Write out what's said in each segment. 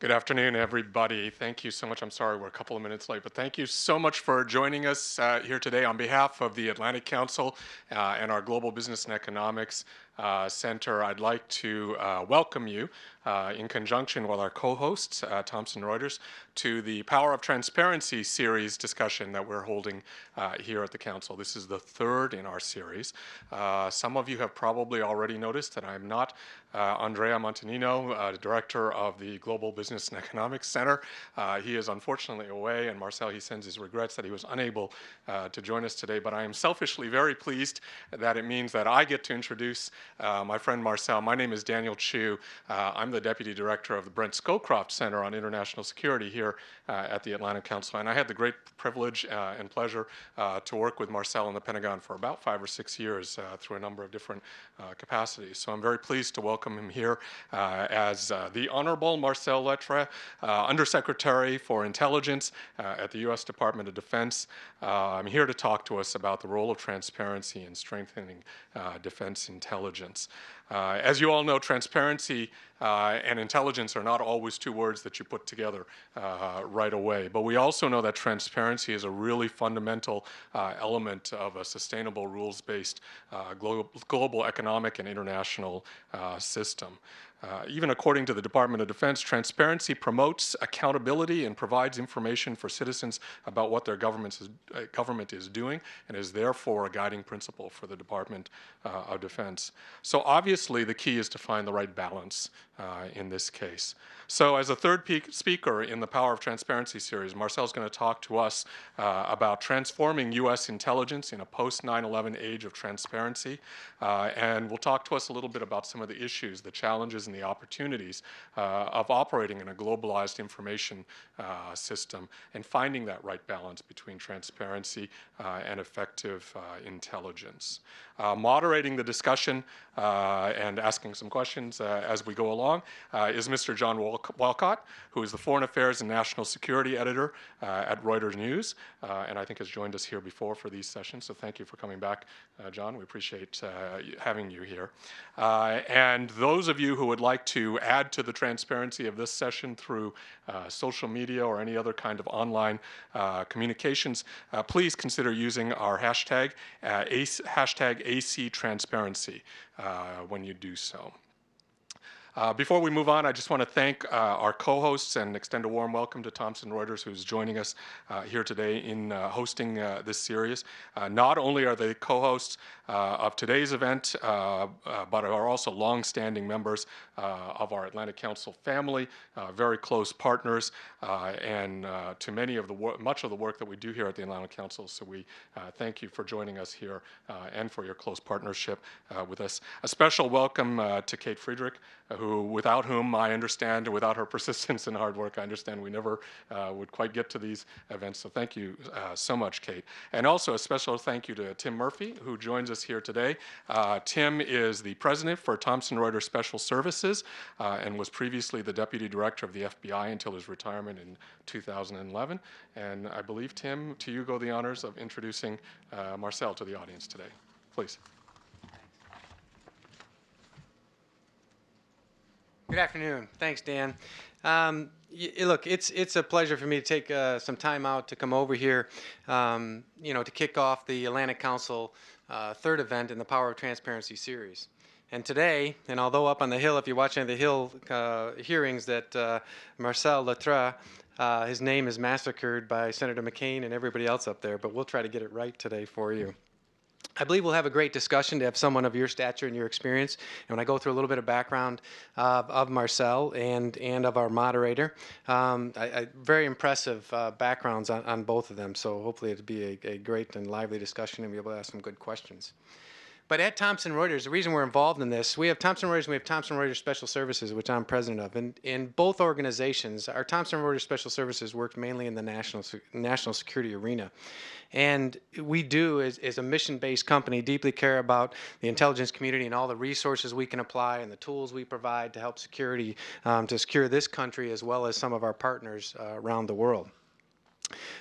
Good afternoon, everybody. Thank you so much. I'm sorry we're a couple of minutes late, but thank you so much for joining us here today on behalf of the Atlantic Council and our Global Business and Economics Center. I'd like to welcome you in conjunction with our co-hosts, Thomson Reuters, to the Power of Transparency series discussion that we're holding here at the Council. This is the third in our series. Some of you have probably already noticed that I'm not Andrea Montanino, Director of the Global Business and Economics Center. He is unfortunately away, and Marcel, he sends his regrets that he was unable to join us today, but I am selfishly very pleased that it means that I get to introduce my friend Marcel. My name is Daniel Chu. I'm the Deputy Director of the Brent Scowcroft Center on International Security here at the Atlantic Council, and I had the great privilege and pleasure to work with Marcel in the Pentagon for about 5 or 6 years through a number of different capacities. So I'm very pleased to welcome him here as the Honorable Marcel Lettre, Undersecretary for Intelligence at the U.S. Department of Defense. I'm here to talk to us about the role of transparency in strengthening defense intelligence. As you all know, transparency and intelligence are not always two words that you put together right away. But we also know that transparency is a really fundamental element of a sustainable rules-based global economic and international system. Even according to the Department of Defense, transparency promotes accountability and provides information for citizens about what their government is doing, and is therefore a guiding principle for the Department of Defense. So obviously the key is to find the right balance in this case. So as a third speaker in the Power of Transparency series, Marcel's going to talk to us about transforming U.S. intelligence in a post-9/11 age of transparency, and will talk to us a little bit about some of the issues, the challenges, and the opportunities of operating in a globalized information system and finding that right balance between transparency and effective intelligence. Moderating the discussion and asking some questions as we go along is Mr. John Walcott, who is the Foreign Affairs and National Security Editor at Reuters News, and I think has joined us here before for these sessions. So thank you for coming back, John. We appreciate having you here. And those of you who would like to add to the transparency of this session through social media or any other kind of online communications, please consider using our hashtag, #ACTransparency, when you do so. Before we move on, I just want to thank our co-hosts and extend a warm welcome to Thomson Reuters, who's joining us here today in hosting this series. Not only are they co-hosts of today's event, but are also long-standing members of our Atlantic Council family, very close partners, and to much of the work that we do here at the Atlantic Council. So we thank you for joining us here and for your close partnership with us. A special welcome to Kate Friedrich, without whom I understand, without her persistence and hard work, I understand we never would quite get to these events. So thank you so much, Kate. And also a special thank you to Tim Murphy, who joins us here today. Tim is the president for Thomson Reuters Special Services and was previously the deputy director of the FBI until his retirement in 2011. And I believe, Tim, to you go the honors of introducing Marcel to the audience today. Please. Good afternoon. Thanks, Dan. Look, it's a pleasure for me to take some time out to come over here, to kick off the Atlantic Council third event in the Power of Transparency series. And today, and although up on the Hill, if you're watching the Hill hearings, that Marcel Lettre, his name is massacred by Senator McCain and everybody else up there, but we'll try to get it right today for you. I believe we'll have a great discussion to have someone of your stature and your experience. And when I go through a little bit of background of Marcel and of our moderator, very impressive backgrounds on both of them. So hopefully it'll be a great and lively discussion and be able to ask some good questions. But at Thomson Reuters, the reason we're involved in this, we have Thomson Reuters and we have Thomson Reuters Special Services, which I'm president of. And in both organizations, our Thomson Reuters Special Services work mainly in the national security arena. And we do, as a mission-based company, deeply care about the intelligence community and all the resources we can apply and the tools we provide to help security, to secure this country as well as some of our partners around the world.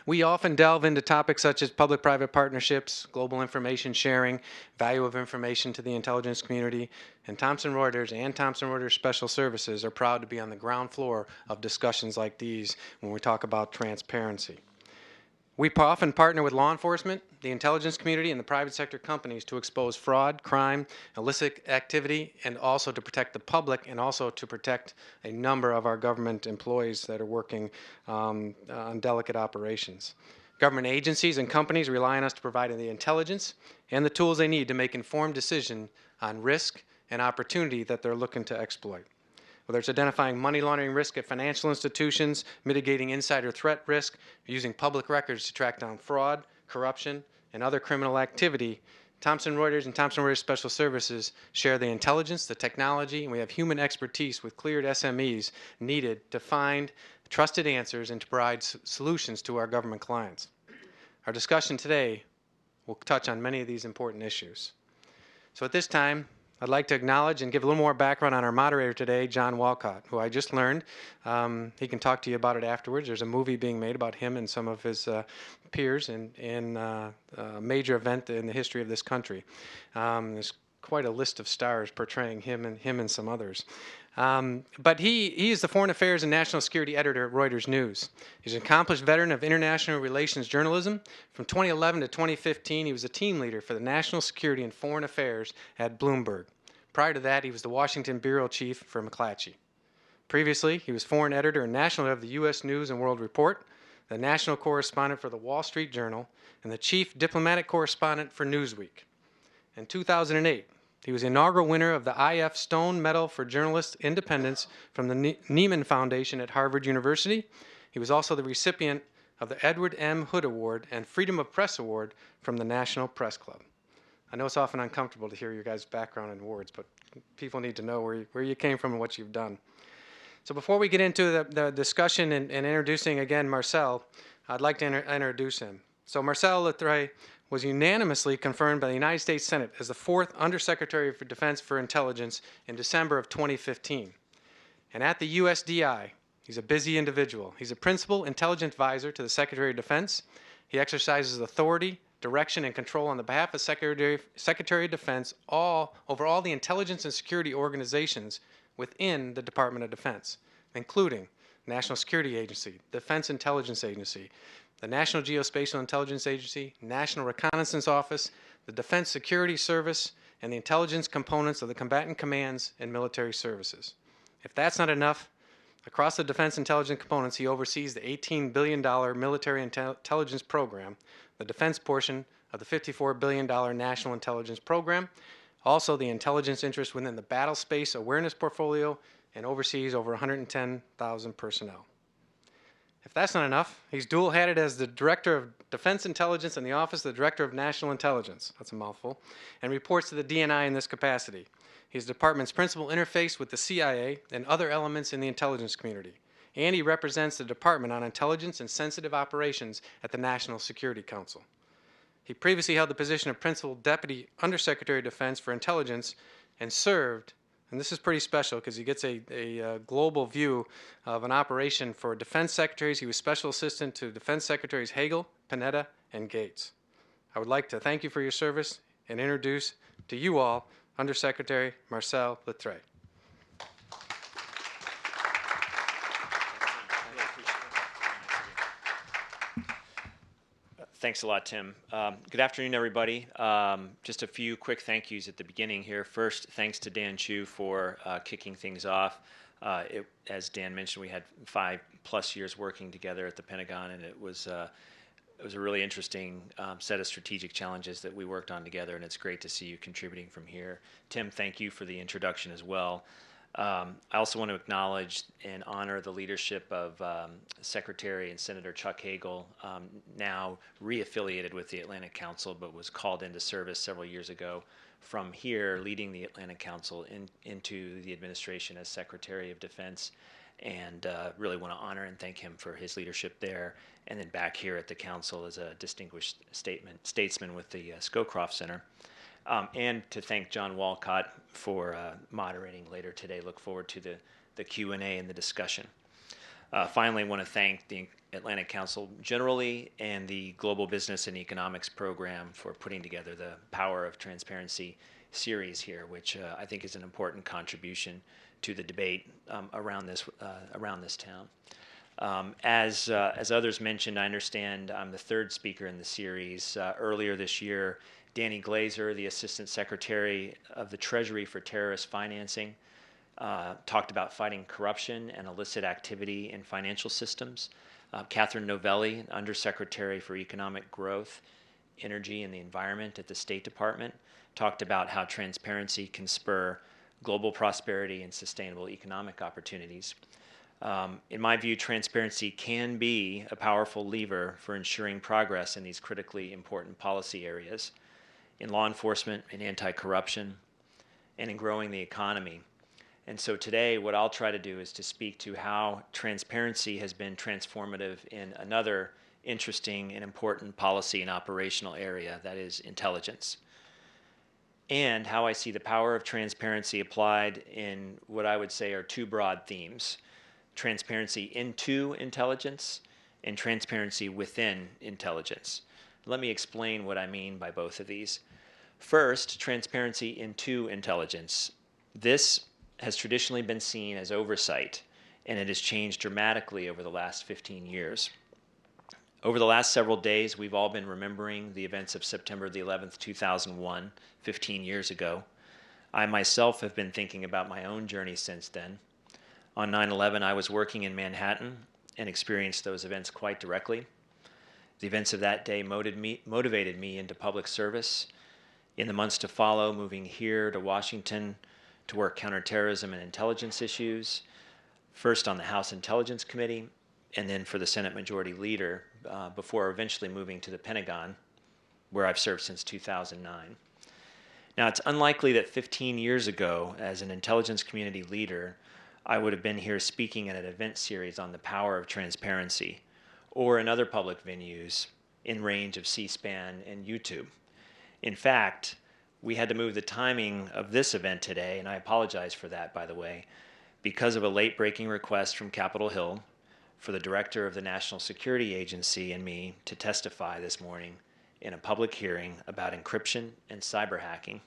We often delve into topics such as public-private partnerships, global information sharing, value of information to the intelligence community, and Thomson Reuters and Thomson Reuters Special Services are proud to be on the ground floor of discussions like these when we talk about transparency. We often partner with law enforcement, the intelligence community, and the private sector companies to expose fraud, crime, illicit activity, and also to protect the public and also to protect a number of our government employees that are working on delicate operations. Government agencies and companies rely on us to provide the intelligence and the tools they need to make informed decisions on risk and opportunity that they're looking to exploit. Whether it's identifying money laundering risk at financial institutions, mitigating insider threat risk, or using public records to track down fraud, corruption, and other criminal activity, Thomson Reuters and Thomson Reuters Special Services share the intelligence, the technology, and we have human expertise with cleared SMEs needed to find trusted answers and to provide solutions to our government clients. Our discussion today will touch on many of these important issues. So at this time, I'd like to acknowledge and give a little more background on our moderator today, John Walcott, who I just learned. He can talk to you about it afterwards. There's a movie being made about him and some of his peers in a major event in the history of this country. There's quite a list of stars portraying him and some others. But he is the Foreign Affairs and National Security Editor at Reuters News. He's an accomplished veteran of international relations journalism. From 2011 to 2015, he was a team leader for the National Security and Foreign Affairs at Bloomberg. Prior to that, he was the Washington Bureau Chief for McClatchy. Previously, he was foreign editor and national editor of the U.S. News and World Report, the national correspondent for the Wall Street Journal, and the chief diplomatic correspondent for Newsweek. In 2008, he was the inaugural winner of the I.F. Stone Medal for Journalist Independence from the Nieman Foundation at Harvard University. He was also the recipient of the Edward M. Hood Award and Freedom of Press Award from the National Press Club. I know it's often uncomfortable to hear your guys' background and words, but people need to know where you came from and what you've done. So before we get into the discussion and introducing again Marcel, I'd like to introduce him. So Marcel Letray was unanimously confirmed by the United States Senate as the 4th Undersecretary for Defense for Intelligence in December of 2015. And at the USDI, he's a busy individual. He's a principal intelligence advisor to the Secretary of Defense. He exercises authority, direction, and control on the behalf of Secretary of Defense over all the intelligence and security organizations within the Department of Defense, including National Security Agency, Defense Intelligence Agency, the National Geospatial Intelligence Agency, National Reconnaissance Office, the Defense Security Service, and the intelligence components of the combatant commands and military services. If that's not enough, across the defense intelligence components, he oversees the $18 billion military intelligence program, the defense portion of the $54 billion National Intelligence Program, also the intelligence interest within the Battle Space Awareness Portfolio, and oversees over 110,000 personnel. If that's not enough, he's dual-hatted as the Director of Defense Intelligence in the Office of the Director of National Intelligence, that's a mouthful, and reports to the DNI in this capacity. He's the department's principal interface with the CIA and other elements in the intelligence community, and he represents the Department on Intelligence and Sensitive Operations at the National Security Council. He previously held the position of Principal Deputy Undersecretary of Defense for Intelligence and served, and this is pretty special because he gets a global view of an operation for defense secretaries. He was Special Assistant to Defense Secretaries Hagel, Panetta, and Gates. I would like to thank you for your service and introduce to you all Undersecretary Marcel Letray. Thanks a lot, Tim. Good afternoon, everybody. Just a few quick thank yous at the beginning here. First, thanks to Dan Chu for kicking things off. As Dan mentioned, we had 5+ years working together at the Pentagon, and it was a really interesting set of strategic challenges that we worked on together, and it's great to see you contributing from here. Tim, thank you for the introduction as well. I also want to acknowledge and honor the leadership of Secretary and Senator Chuck Hagel, now re-affiliated with the Atlantic Council, but was called into service several years ago from here, leading the Atlantic Council into the administration as Secretary of Defense, and really want to honor and thank him for his leadership there, and then back here at the Council as a distinguished statesman with the Scowcroft Center. And to thank John Walcott for moderating later today. Look forward to the Q&A and the discussion. Finally, I want to thank the Atlantic Council generally and the Global Business and Economics Program for putting together the Power of Transparency series here, which I think is an important contribution to the debate around this town. As others mentioned, I understand I'm the third speaker in the series. Earlier this year, Danny Glazer, the Assistant Secretary of the Treasury for Terrorist Financing, talked about fighting corruption and illicit activity in financial systems. Catherine Novelli, Undersecretary for Economic Growth, Energy, and the Environment at the State Department, talked about how transparency can spur global prosperity and sustainable economic opportunities. In my view, transparency can be a powerful lever for ensuring progress in these critically important policy areas, in law enforcement, in anti-corruption, and in growing the economy. And so today, what I'll try to do is to speak to how transparency has been transformative in another interesting and important policy and operational area, that is intelligence, and how I see the power of transparency applied in what I would say are two broad themes: transparency into intelligence and transparency within intelligence. Let me explain what I mean by both of these. First, transparency into intelligence. This has traditionally been seen as oversight, and it has changed dramatically over the last 15 years. Over the last several days, we've all been remembering the events of September the 11th, 2001, 15 years ago. I myself have been thinking about my own journey since then. On 9/11, I was working in Manhattan and experienced those events quite directly. The events of that day motivated me into public service. In the months to follow, moving here to Washington to work counterterrorism and intelligence issues, first on the House Intelligence Committee, and then for the Senate Majority Leader, before eventually moving to the Pentagon, where I've served since 2009. Now, it's unlikely that 15 years ago, as an intelligence community leader, I would have been here speaking at an event series on the power of transparency, or in other public venues in range of C-SPAN and YouTube. In fact, we had to move the timing of this event today, and I apologize for that, by the way, because of a late-breaking request from Capitol Hill for the director of the National Security Agency and me to testify this morning in a public hearing about encryption and cyber hacking.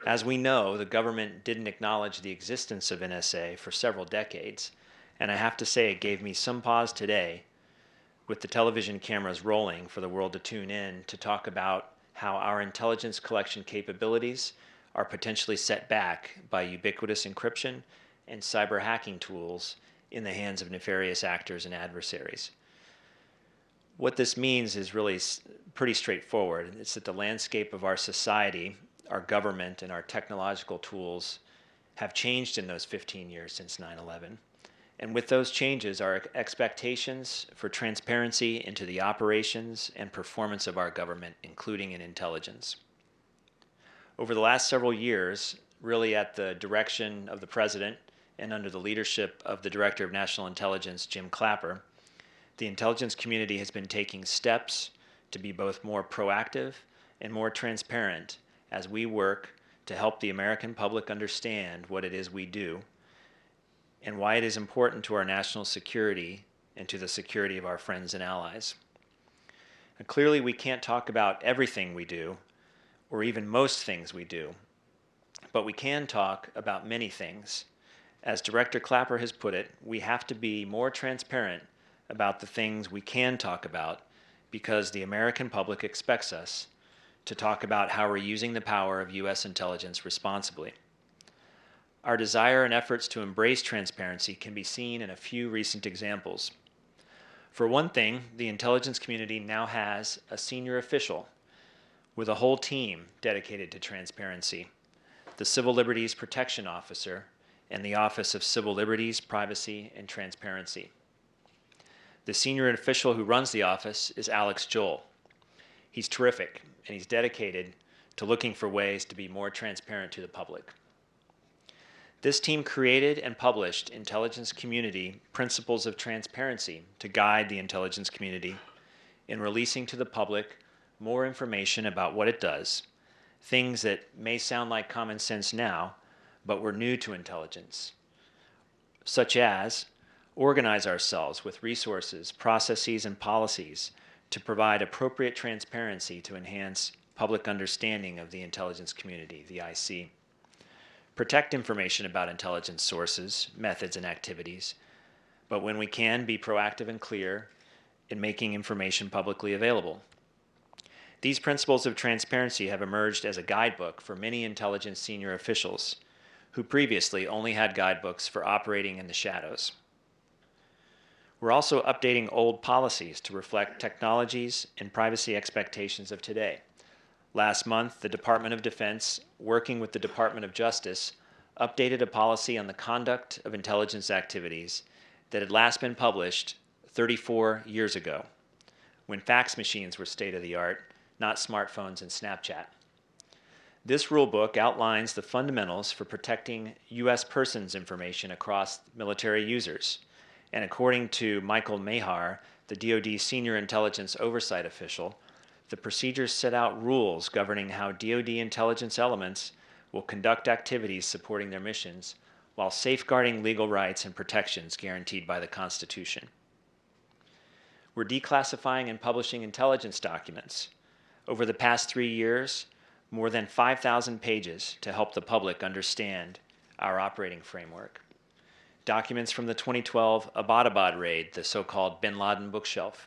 As we know, the government didn't acknowledge the existence of NSA for several decades, and I have to say it gave me some pause today, with the television cameras rolling for the world to tune in, to talk about how our intelligence collection capabilities are potentially set back by ubiquitous encryption and cyber hacking tools in the hands of nefarious actors and adversaries. What this means is really pretty straightforward. It's that the landscape of our society, our government, and our technological tools have changed in those 15 years since 9/11. And with those changes, our expectations for transparency into the operations and performance of our government, including in intelligence. Over the last several years, really at the direction of the President and under the leadership of the Director of National Intelligence, Jim Clapper, the intelligence community has been taking steps to be both more proactive and more transparent as we work to help the American public understand what it is we do and why it is important to our national security and to the security of our friends and allies. And clearly, we can't talk about everything we do, or even most things we do, but we can talk about many things. As Director Clapper has put it, we have to be more transparent about the things we can talk about because the American public expects us to talk about how we're using the power of U.S. intelligence responsibly. Our desire and efforts to embrace transparency can be seen in a few recent examples. For one thing, the intelligence community now has a senior official with a whole team dedicated to transparency: the Civil Liberties Protection Officer and the Office of Civil Liberties, Privacy, and Transparency. The senior official who runs the office is Alex Joel. He's terrific, and he's dedicated to looking for ways to be more transparent to the public. This team created and published Intelligence Community Principles of Transparency to guide the intelligence community in releasing to the public more information about what it does, things that may sound like common sense now, but were new to intelligence, such as organize ourselves with resources, processes, and policies to provide appropriate transparency to enhance public understanding of the intelligence community, the IC. Protect information about intelligence sources, methods, and activities, but when we can, be proactive and clear in making information publicly available. These principles of transparency have emerged as a guidebook for many intelligence senior officials who previously only had guidebooks for operating in the shadows. We're also updating old policies to reflect technologies and privacy expectations of today. Last month, the Department of Defense, working with the Department of Justice, updated a policy on the conduct of intelligence activities that had last been published 34 years ago, when fax machines were state-of-the-art, not smartphones and Snapchat. This rulebook outlines the fundamentals for protecting U.S. persons information across military users, and according to Michael Mahar, the DoD Senior Intelligence Oversight Official, the procedures set out rules governing how DoD intelligence elements will conduct activities supporting their missions while safeguarding legal rights and protections guaranteed by the Constitution. We're declassifying and publishing intelligence documents. Over the past 3 years, more than 5,000 pages to help the public understand our operating framework. Documents from the 2012 Abbottabad raid, the so-called Bin Laden bookshelf.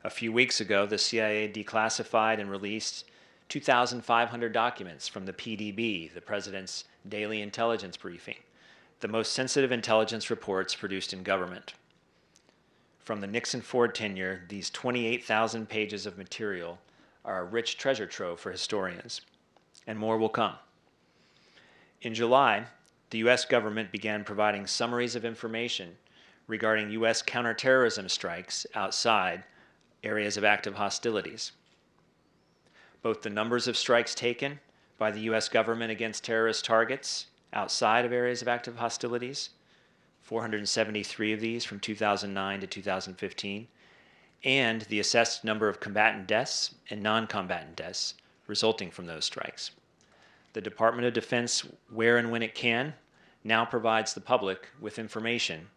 A few weeks ago, the CIA declassified and released 2,500 documents from the PDB, the President's Daily Intelligence Briefing, the most sensitive intelligence reports produced in government. From the Nixon-Ford tenure, these 28,000 pages of material are a rich treasure trove for historians, and more will come. In July, the U.S. government began providing summaries of information regarding U.S. counterterrorism strikes outside areas of active hostilities. Both the numbers of strikes taken by the U.S. government against terrorist targets outside of areas of active hostilities, 473 of these from 2009 to 2015, and the assessed number of combatant deaths and non-combatant deaths resulting from those strikes. The Department of Defense, where and when it can, now provides the public with information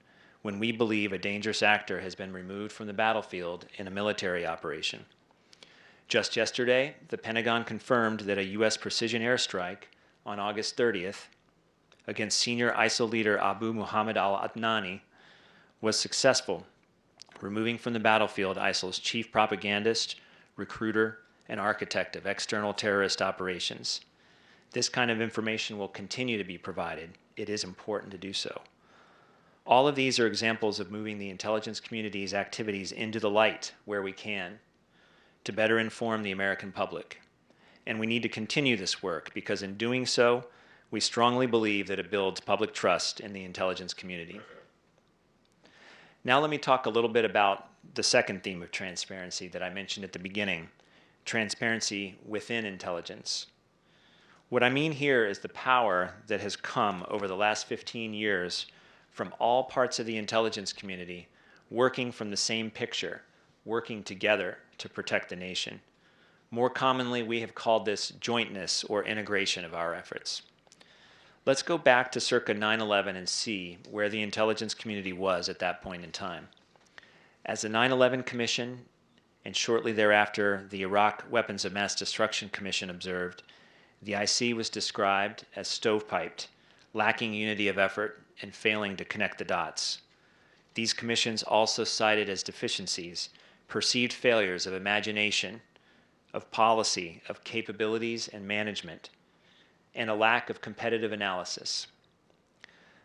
when we believe a dangerous actor has been removed from the battlefield in a military operation. Just yesterday, the Pentagon confirmed that a U.S. precision airstrike on August 30th against senior ISIL leader Abu Muhammad al-Adnani was successful, removing from the battlefield ISIL's chief propagandist, recruiter, and architect of external terrorist operations. This kind of information will continue to be provided. It is important to do so. All of these are examples of moving the intelligence community's activities into the light where we can to better inform the American public. And we need to continue this work because in doing so, we strongly believe that it builds public trust in the intelligence community. Now let me talk a little bit about the second theme of transparency that I mentioned at the beginning, transparency within intelligence. What I mean here is the power that has come over the last 15 years from all parts of the intelligence community working from the same picture, working together to protect the nation. More commonly, we have called this jointness or integration of our efforts. Let's go back to circa 9/11 and see where the intelligence community was at that point in time. As the 9/11 Commission and shortly thereafter the Iraq Weapons of Mass Destruction Commission observed, the IC was described as stovepiped, lacking unity of effort, and failing to connect the dots. These commissions also cited as deficiencies perceived failures of imagination, of policy, of capabilities and management, and a lack of competitive analysis.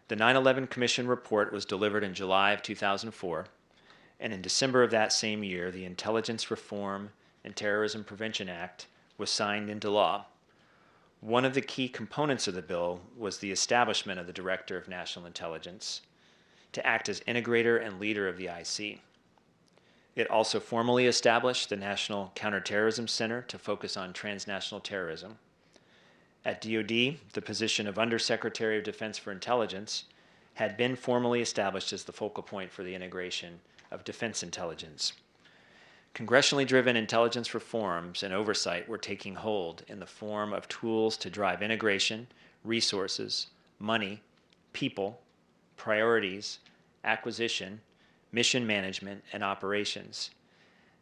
The 9/11 Commission report was delivered in July of 2004, and in December of that same year, the Intelligence Reform and Terrorism Prevention Act was signed into law. One of the key components of the bill was the establishment of the Director of National Intelligence to act as integrator and leader of the IC. It also formally established the National Counterterrorism Center to focus on transnational terrorism. At DoD, the position of Undersecretary of Defense for Intelligence had been formally established as the focal point for the integration of defense intelligence. Congressionally driven intelligence reforms and oversight were taking hold in the form of tools to drive integration, resources, money, people, priorities, acquisition, mission management, and operations.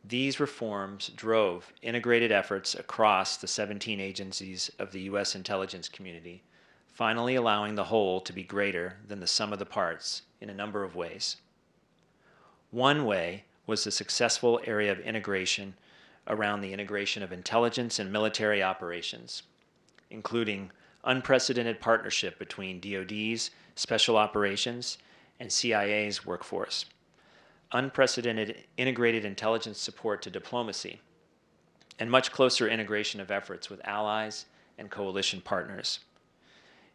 These reforms drove integrated efforts across the 17 agencies of the U.S. intelligence community, finally allowing the whole to be greater than the sum of the parts in a number of ways. One way was the successful area of integration around the integration of intelligence and military operations, including unprecedented partnership between DoD's Special Operations and CIA's workforce, unprecedented integrated intelligence support to diplomacy, and much closer integration of efforts with allies and coalition partners.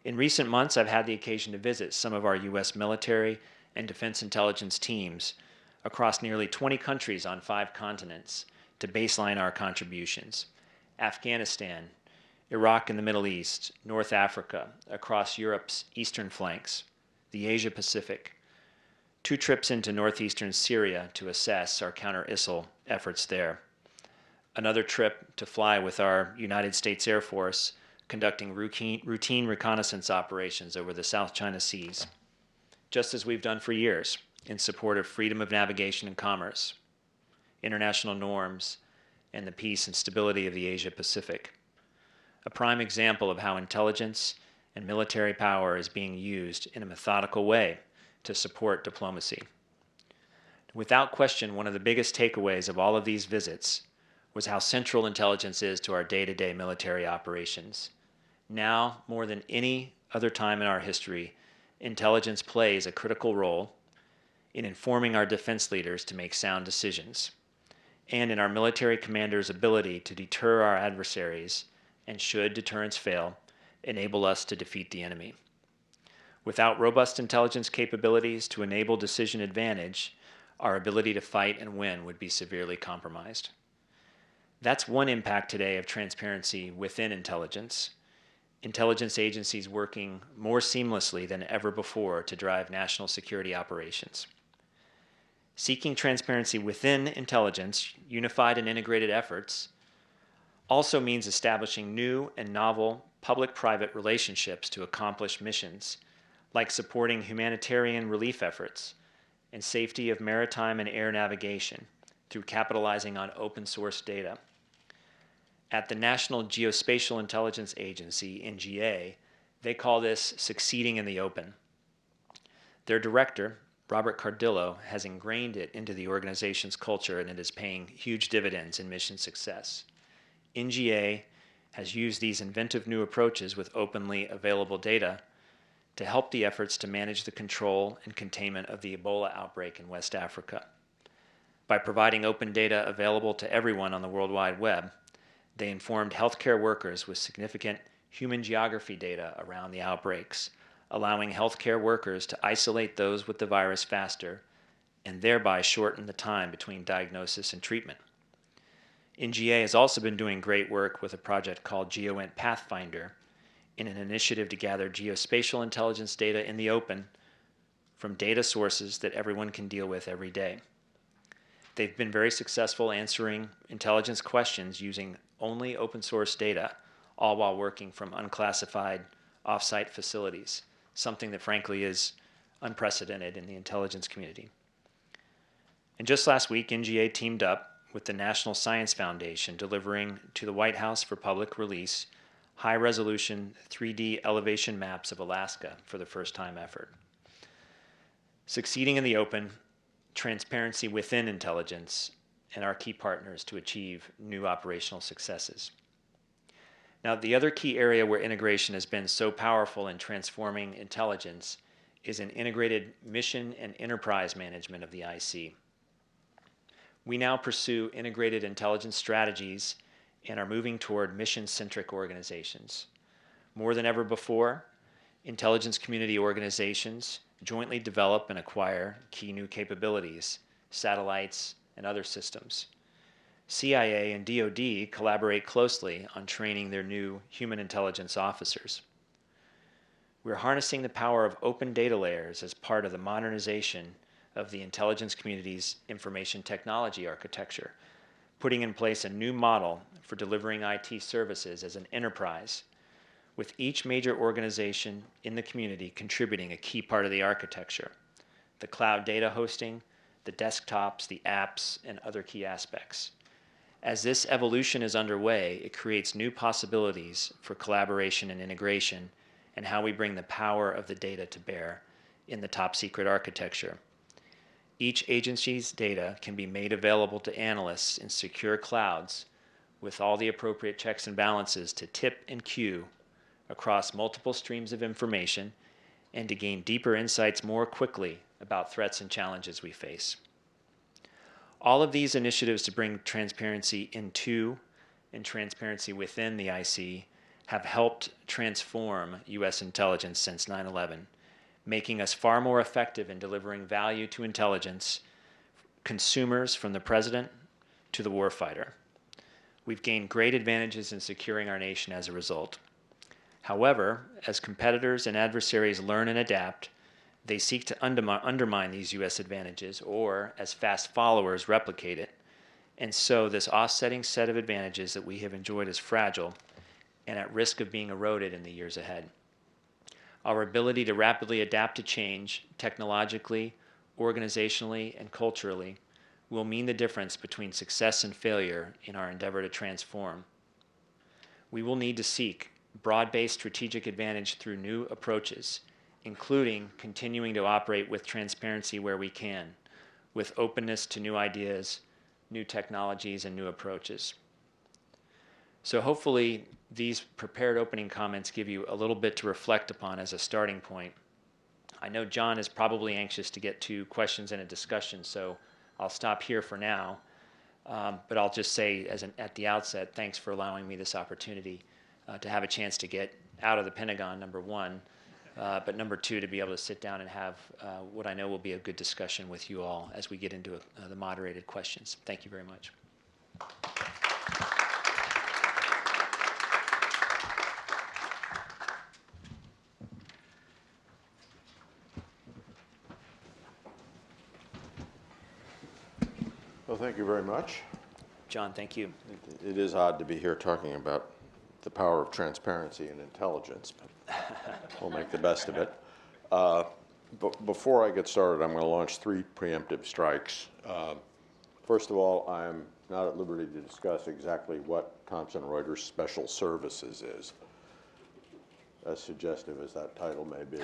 In recent months, I've had the occasion to visit some of our U.S. military and defense intelligence teams across nearly 20 countries on 5 continents to baseline our contributions: Afghanistan, Iraq and the Middle East, North Africa, across Europe's eastern flanks, the Asia Pacific, 2 trips into northeastern Syria to assess our counter-ISIL efforts there, another trip to fly with our United States Air Force conducting routine reconnaissance operations over the South China Seas, just as we've done for years in support of freedom of navigation and commerce, international norms, and the peace and stability of the Asia Pacific. A prime example of how intelligence and military power is being used in a methodical way to support diplomacy. Without question, one of the biggest takeaways of all of these visits was how central intelligence is to our day-to-day military operations. Now, more than any other time in our history, intelligence plays a critical role in informing our defense leaders to make sound decisions, and in our military commanders' ability to deter our adversaries, and should deterrence fail, enable us to defeat the enemy. Without robust intelligence capabilities to enable decision advantage, our ability to fight and win would be severely compromised. That's one impact today of transparency within intelligence. Intelligence agencies working more seamlessly than ever before to drive national security operations. Seeking transparency within intelligence, unified and integrated efforts, also means establishing new and novel public-private relationships to accomplish missions, like supporting humanitarian relief efforts and safety of maritime and air navigation through capitalizing on open-source data. At the National Geospatial Intelligence Agency, NGA, they call this succeeding in the open. Their director, Robert Cardillo, has ingrained it into the organization's culture, and it is paying huge dividends in mission success. NGA has used these inventive new approaches with openly available data to help the efforts to manage the control and containment of the Ebola outbreak in West Africa. By providing open data available to everyone on the World Wide Web, they informed healthcare workers with significant human geography data around the outbreaks, allowing healthcare workers to isolate those with the virus faster and thereby shorten the time between diagnosis and treatment. NGA has also been doing great work with a project called GeoInt Pathfinder in an initiative to gather geospatial intelligence data in the open from data sources that everyone can deal with every day. They've been very successful answering intelligence questions using only open source data, all while working from unclassified off-site facilities, something that frankly is unprecedented in the intelligence community. And just last week, NGA teamed up with the National Science Foundation, delivering to the White House for public release high-resolution 3D elevation maps of Alaska for the first-time effort. Succeeding in the open, transparency within intelligence, and our key partners to achieve new operational successes. Now, the other key area where integration has been so powerful in transforming intelligence is in integrated mission and enterprise management of the IC. We now pursue integrated intelligence strategies and are moving toward mission-centric organizations. More than ever before, intelligence community organizations jointly develop and acquire key new capabilities, satellites, and other systems. CIA and DoD collaborate closely on training their new human intelligence officers. We're harnessing the power of open data layers as part of the modernization of the intelligence community's information technology architecture, putting in place a new model for delivering IT services as an enterprise, with each major organization in the community contributing a key part of the architecture. the cloud data hosting, the desktops, the apps, and other key aspects. As this evolution is underway, it creates new possibilities for collaboration and integration and how we bring the power of the data to bear in the top secret architecture. Each agency's data can be made available to analysts in secure clouds with all the appropriate checks and balances to tip and queue across multiple streams of information and to gain deeper insights more quickly about threats and challenges we face. All of these initiatives to bring transparency into and transparency within the IC have helped transform U.S. intelligence since 9/11, making us far more effective in delivering value to intelligence consumers from the president to the warfighter. We've gained great advantages in securing our nation as a result. However, as competitors and adversaries learn and adapt, they seek to undermine these U.S. advantages or, as fast followers, replicate it. And so this offsetting set of advantages that we have enjoyed is fragile and at risk of being eroded in the years ahead. Our ability to rapidly adapt to change, technologically, organizationally, and culturally, will mean the difference between success and failure in our endeavor to transform. We will need to seek broad-based strategic advantage through new approaches, including continuing to operate with transparency where we can, with openness to new ideas, new technologies, and new approaches. So hopefully these prepared opening comments give you a little bit to reflect upon as a starting point. I know John is probably anxious to get to questions and a discussion, so I'll stop here for now. But I'll just say at the outset, thanks for allowing me this opportunity to have a chance to get out of the Pentagon, number one, but number two, to be able to sit down and have what I know will be a good discussion with you all as we get into the moderated questions. Thank you very much. Well, thank you very much. John, thank you. It is odd to be here talking about the power of transparency and intelligence, but we'll make the best of it. But before I get started, I'm going to launch 3 preemptive strikes. First of all, I'm not at liberty to discuss exactly what Thomson Reuters Special Services is, as suggestive as that title may be.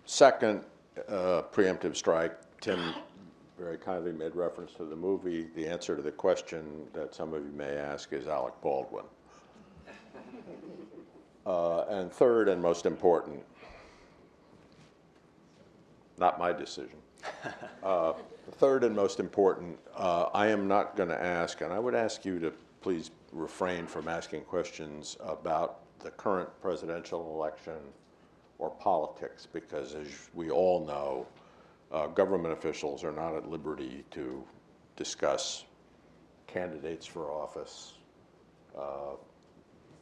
Second preemptive strike, Tim very kindly made reference to the movie. The answer to the question that some of you may ask is Alec Baldwin. And third and most important, not my decision. Third and most important, I am not going to ask, and I would ask you to please refrain from asking questions about the current presidential election or politics, because as we all know, government officials are not at liberty to discuss candidates for office,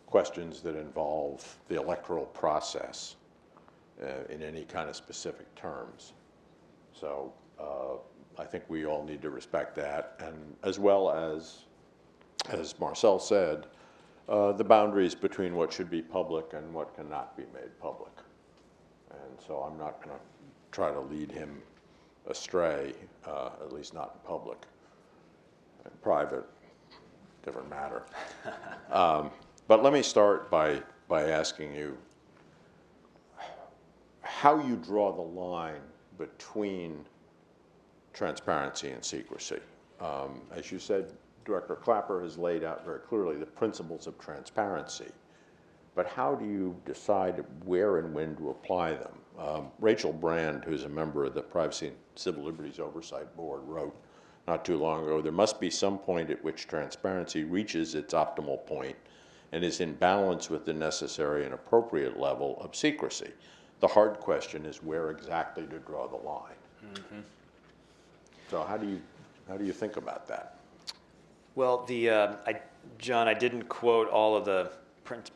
questions that involve the electoral process in any kind of specific terms. So I think we all need to respect that, and as well as Marcel said, the boundaries between what should be public and what cannot be made public. And so I'm not going to try to lead him astray, at least not in public. In private, different matter. But let me start by asking you how you draw the line between transparency and secrecy. As you said, Director Clapper has laid out very clearly the principles of transparency, but how do you decide where and when to apply them? Rachel Brand, who's a member of the Privacy and Civil Liberties Oversight Board, wrote not too long ago, there must be some point at which transparency reaches its optimal point and is in balance with the necessary and appropriate level of secrecy. The hard question is where exactly to draw the line. Mm-hmm. So how do you think about that? Well, John, I didn't quote all of the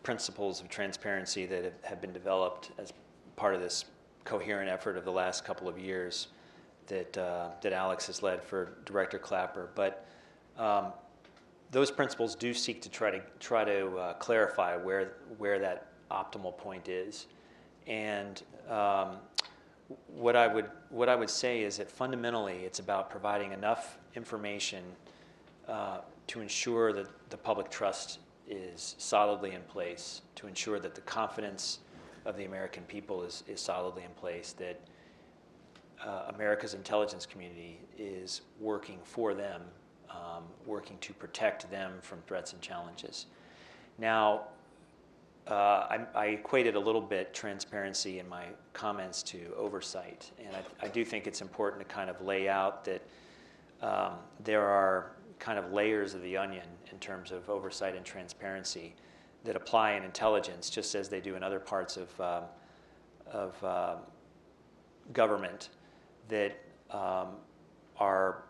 principles of transparency that have been developed as part of this coherent effort of the last couple of years that Alex has led for Director Clapper. But those principles do seek to try to clarify where that optimal point is, and what I would say is that fundamentally it's about providing enough information to ensure that the public trust is solidly in place, to ensure that the confidence of the American people is solidly in place, that America's intelligence community is working for them, working to protect them from threats and challenges. Now, I equated a little bit transparency in my comments to oversight, and I do think it's important to kind of lay out that there are kind of layers of the onion in terms of oversight and transparency that apply in intelligence, just as they do in other parts of government, that are,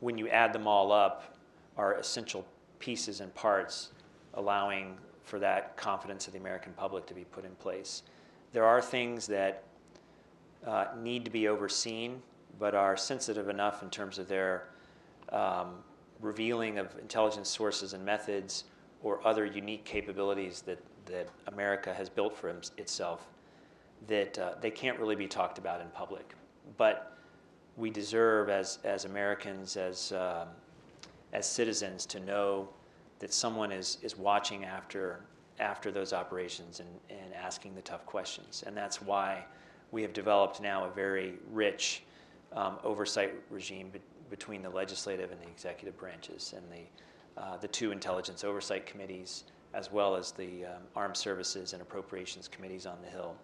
when you add them all up, are essential pieces and parts allowing for that confidence of the American public to be put in place. There are things that need to be overseen, but are sensitive enough in terms of their revealing of intelligence sources and methods or other unique capabilities that America has built for itself, that they can't really be talked about in public. But we deserve, as Americans, as citizens, to know that someone is watching after those operations and asking the tough questions. And that's why we have developed now a very rich oversight regime between the legislative and the executive branches, and the two intelligence oversight committees, as well as the armed services and appropriations committees on the Hill.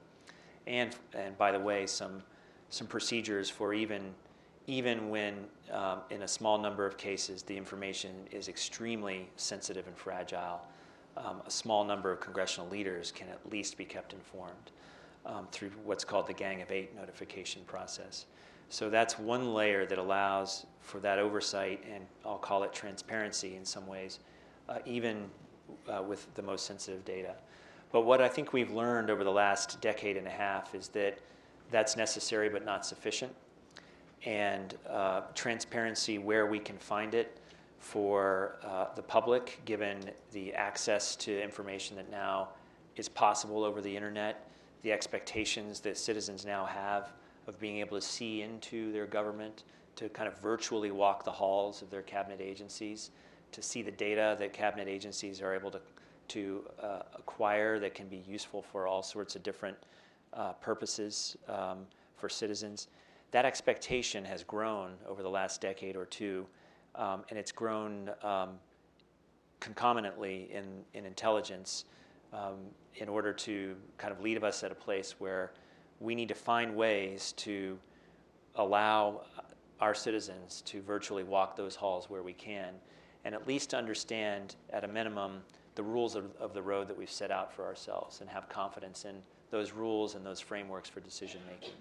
And by the way, some procedures for even when in a small number of cases the information is extremely sensitive and fragile, a small number of congressional leaders can at least be kept informed through what's called the Gang of Eight notification process. So that's one layer that allows for that oversight, and I'll call it transparency in some ways, even with the most sensitive data. But what I think we've learned over the last decade and a half is that that's necessary but not sufficient. And transparency where we can find it for the public, given the access to information that now is possible over the internet, the expectations that citizens now have of being able to see into their government, to kind of virtually walk the halls of their cabinet agencies, to see the data that cabinet agencies are able to acquire that can be useful for all sorts of different purposes for citizens. That expectation has grown over the last decade or two, and it's grown concomitantly in intelligence in order to kind of lead us at a place where we need to find ways to allow our citizens to virtually walk those halls where we can, and at least understand, at a minimum, the rules of the road that we've set out for ourselves, and have confidence in those rules and those frameworks for decision making.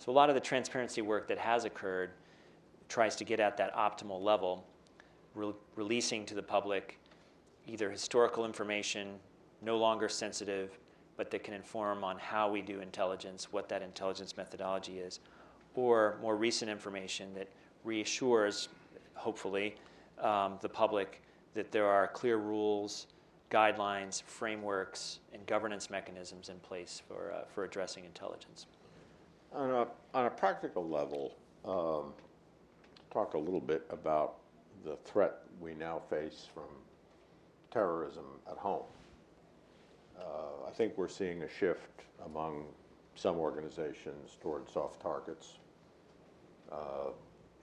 So a lot of the transparency work that has occurred tries to get at that optimal level, releasing to the public either historical information, no longer sensitive, but that can inform on how we do intelligence, what that intelligence methodology is, or more recent information that reassures, hopefully, the public that there are clear rules, guidelines, frameworks, and governance mechanisms in place for addressing intelligence. On a practical level, talk a little bit about the threat we now face from terrorism at home. I think we're seeing a shift among some organizations toward soft targets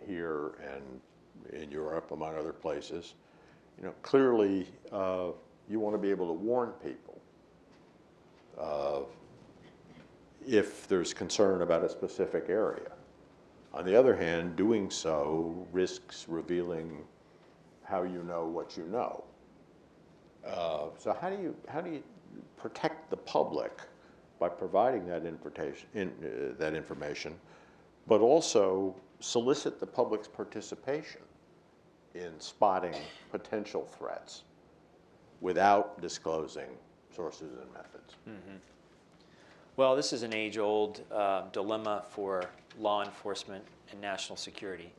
here and in Europe, among other places. You know, clearly, you want to be able to warn people if there's concern about a specific area. On the other hand, doing so risks revealing how you know what you know. So how do you protect the public by providing that information, but also solicit the public's participation in spotting potential threats without disclosing sources and methods? Mm-hmm. Well, this is an age-old dilemma for law enforcement and national security.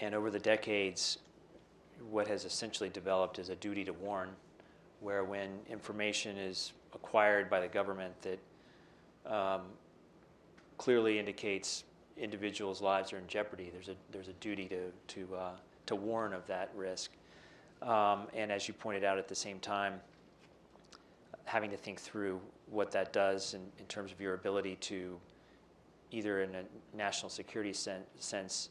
And over the decades, what has essentially developed is a duty to warn, where when information is acquired by the government that clearly indicates individuals' lives are in jeopardy, there's a duty to warn of that risk. And as you pointed out, at the same time, having to think through what that does in terms of your ability to, either in a national security sense,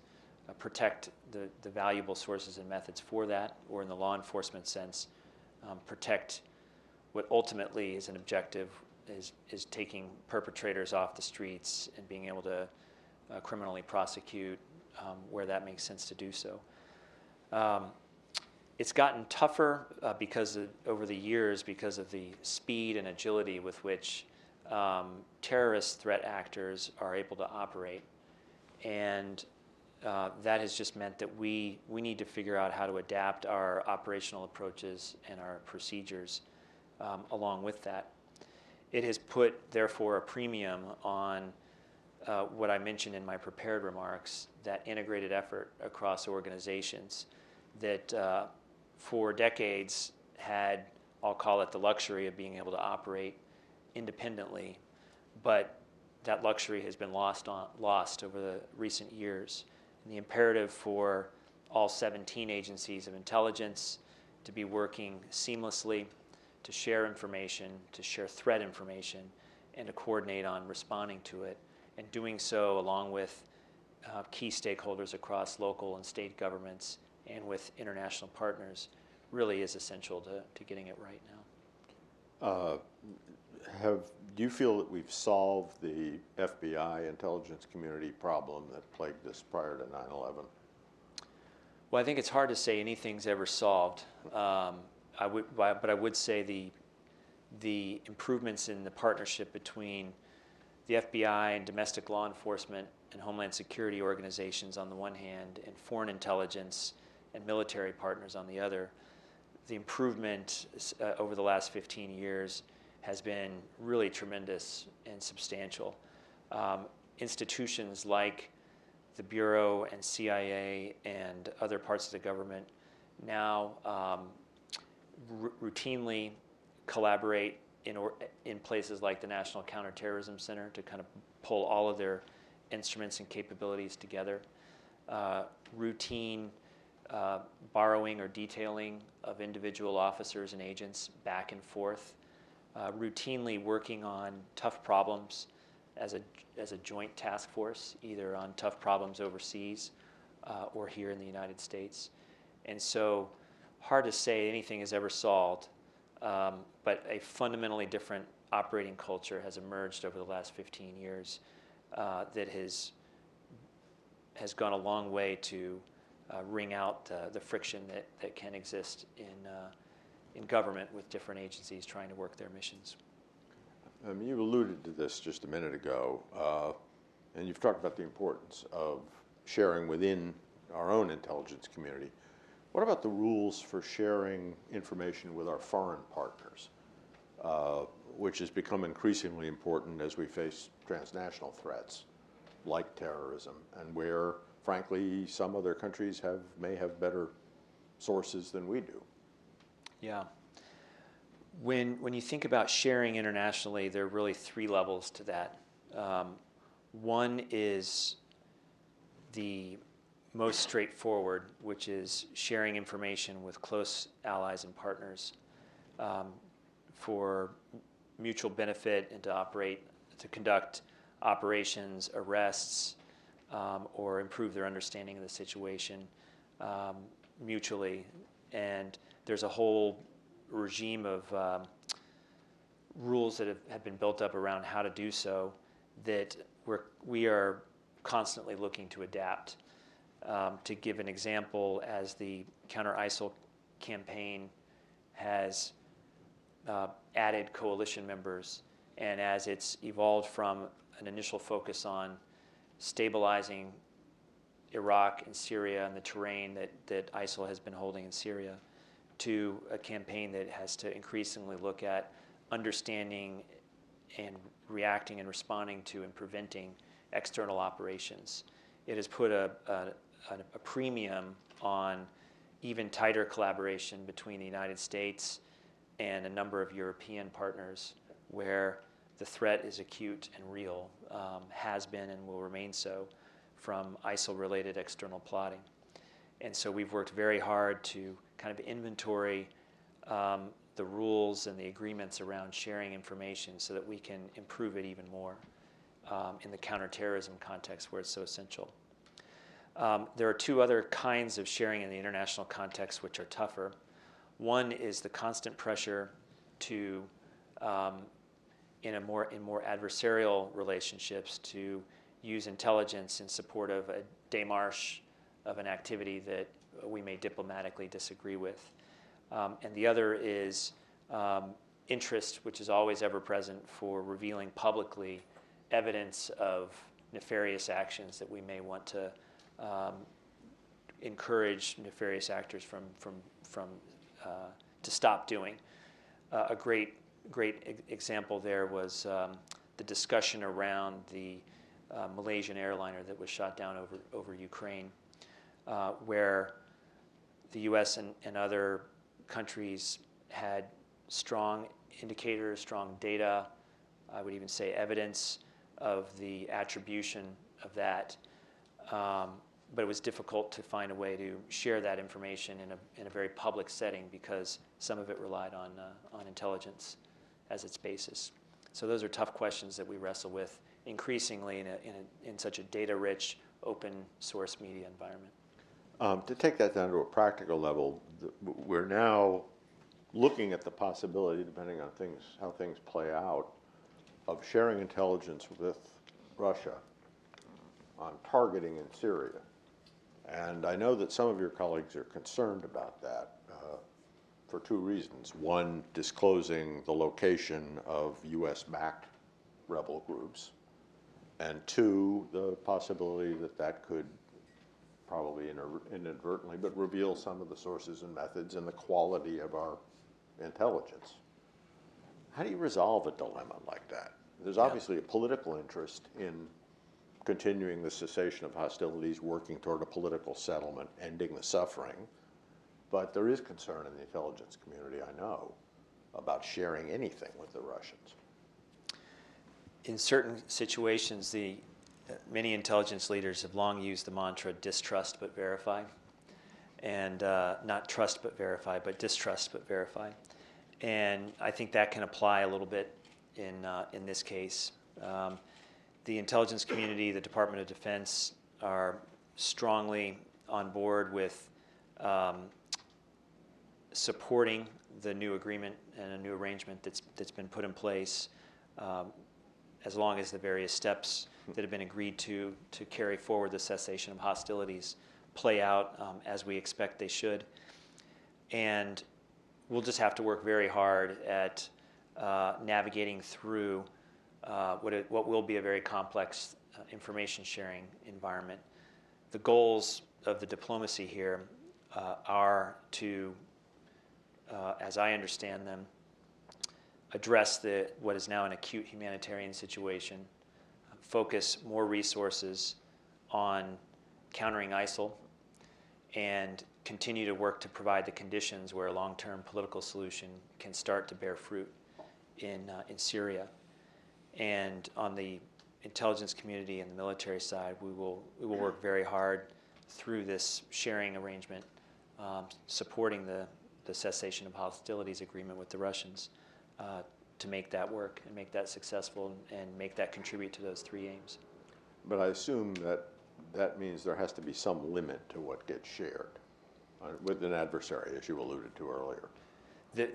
protect the valuable sources and methods for that, or in the law enforcement sense, protect what ultimately is an objective, is taking perpetrators off the streets and being able to criminally prosecute where that makes sense to do so. It's gotten tougher over the years because of the speed and agility with which terrorist threat actors are able to operate. And that has just meant that we need to figure out how to adapt our operational approaches and our procedures along with that. It has put, therefore, a premium on what I mentioned in my prepared remarks, that integrated effort across organizations that for decades had, I'll call it, the luxury of being able to operate independently, but that luxury has been lost over the recent years. And the imperative for all 17 agencies of intelligence to be working seamlessly, to share information, to share threat information, and to coordinate on responding to it, and doing so along with key stakeholders across local and state governments and with international partners really is essential to getting it right now. Do you feel that we've solved the FBI intelligence community problem that plagued us prior to 9/11? Well, I think it's hard to say anything's ever solved. But I would say the improvements in the partnership between the FBI and domestic law enforcement and homeland security organizations on the one hand, and foreign intelligence and military partners on the other, the improvement over the last 15 years has been really tremendous and substantial. Institutions like the Bureau and CIA and other parts of the government now routinely collaborate in places like the National Counterterrorism Center to kind of pull all of their instruments and capabilities together. Routine borrowing or detailing of individual officers and agents back and forth. Routinely working on tough problems as a joint task force, either on tough problems overseas or here in the United States. And so, hard to say anything is ever solved, but a fundamentally different operating culture has emerged over the last 15 years that has gone a long way to wring out the friction that can exist in government with different agencies trying to work their missions. You alluded to this just a minute ago, and you've talked about the importance of sharing within our own intelligence community. What about the rules for sharing information with our foreign partners, which has become increasingly important as we face transnational threats like terrorism, and where, frankly, some other countries may have better sources than we do? Yeah. When you think about sharing internationally, there are really three levels to that. One is the most straightforward, which is sharing information with close allies and partners for mutual benefit and to conduct operations, arrests, or improve their understanding of the situation mutually. And there's a whole regime of rules that have been built up around how to do so that we are constantly looking to adapt. To give an example, as the counter-ISIL campaign has added coalition members, and as it's evolved from an initial focus on stabilizing Iraq and Syria and the terrain that ISIL has been holding in Syria, to a campaign that has to increasingly look at understanding and reacting and responding to and preventing external operations. It has put a premium on even tighter collaboration between the United States and a number of European partners, where the threat is acute and real, has been and will remain so from ISIL-related external plotting. And so we've worked very hard to kind of inventory the rules and the agreements around sharing information so that we can improve it even more in the counterterrorism context where it's so essential. There are two other kinds of sharing in the international context which are tougher. One is the constant pressure to, in more adversarial relationships, to use intelligence in support of a démarche of an activity that we may diplomatically disagree with. And the other is interest, which is always ever present, for revealing publicly evidence of nefarious actions that we may want to encourage nefarious actors to stop doing. A great example there was the discussion around the Malaysian airliner that was shot down over Ukraine, where the U.S. and other countries had strong indicators, strong data, I would even say evidence of the attribution of that. But it was difficult to find a way to share that information in a very public setting because some of it relied on intelligence as its basis. So those are tough questions that we wrestle with increasingly in such a data-rich, open source media environment. To take that down to a practical level, we're now looking at the possibility, depending on how things play out, of sharing intelligence with Russia on targeting in Syria. And I know that some of your colleagues are concerned about that for two reasons. One, disclosing the location of US-backed rebel groups. And two, the possibility that that could probably inadvertently, but reveal some of the sources and methods and the quality of our intelligence. How do you resolve a dilemma like that? There's obviously a political interest in continuing the cessation of hostilities, working toward a political settlement, ending the suffering. But there is concern in the intelligence community, I know, about sharing anything with the Russians. In certain situations, many intelligence leaders have long used the mantra distrust but verify. And not trust but verify, but distrust but verify. And I think that can apply a little bit in this case. The intelligence community, the Department of Defense, are strongly on board with supporting the new agreement and a new arrangement that's been put in place, as long as the various steps that have been agreed to carry forward the cessation of hostilities play out as we expect they should. And we'll just have to work very hard at navigating through what will be a very complex information sharing environment. The goals of the diplomacy here are to, as I understand them, address what is now an acute humanitarian situation, focus more resources on countering ISIL, and continue to work to provide the conditions where a long-term political solution can start to bear fruit in Syria. And on the intelligence community and the military side, we will work very hard through this sharing arrangement, supporting the cessation of hostilities agreement with the Russians to make that work and make that successful and make that contribute to those three aims. But I assume that means there has to be some limit to what gets shared with an adversary, as you alluded to earlier.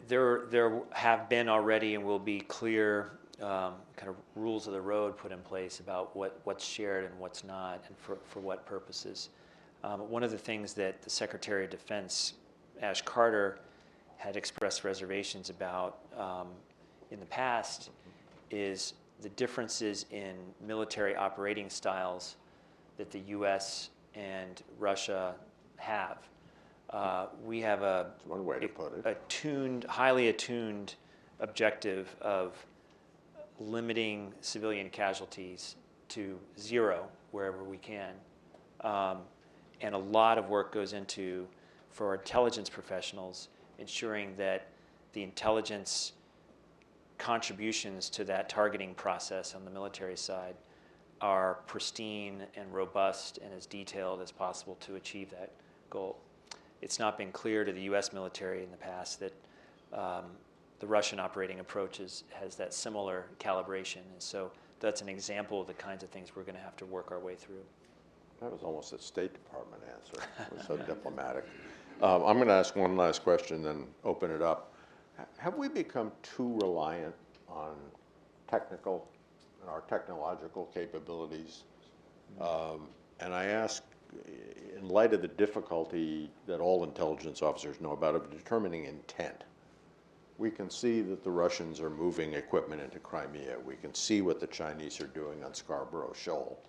There have been already and will be clear kind of rules of the road put in place about what's shared and what's not and for what purposes. One of the things that the Secretary of Defense, Ash Carter, had expressed reservations about in the past is the differences in military operating styles that the U.S. and Russia have. We have That's one way to put it. highly attuned objective of limiting civilian casualties to zero wherever we can. And a lot of work goes into, for our intelligence professionals, ensuring that the intelligence contributions to that targeting process on the military side are pristine and robust and as detailed as possible to achieve that goal. It's not been clear to the U.S. military in the past that the Russian operating approach has that similar calibration, and so that's an example of the kinds of things we're going to have to work our way through. That was almost a State Department answer. It was so diplomatic. I'm going to ask one last question, then open it up. Have we become too reliant on technical and our technological capabilities? And I ask, in light of the difficulty that all intelligence officers know about of determining intent. We can see that the Russians are moving equipment into Crimea. We can see what the Chinese are doing on Scarborough Shoal.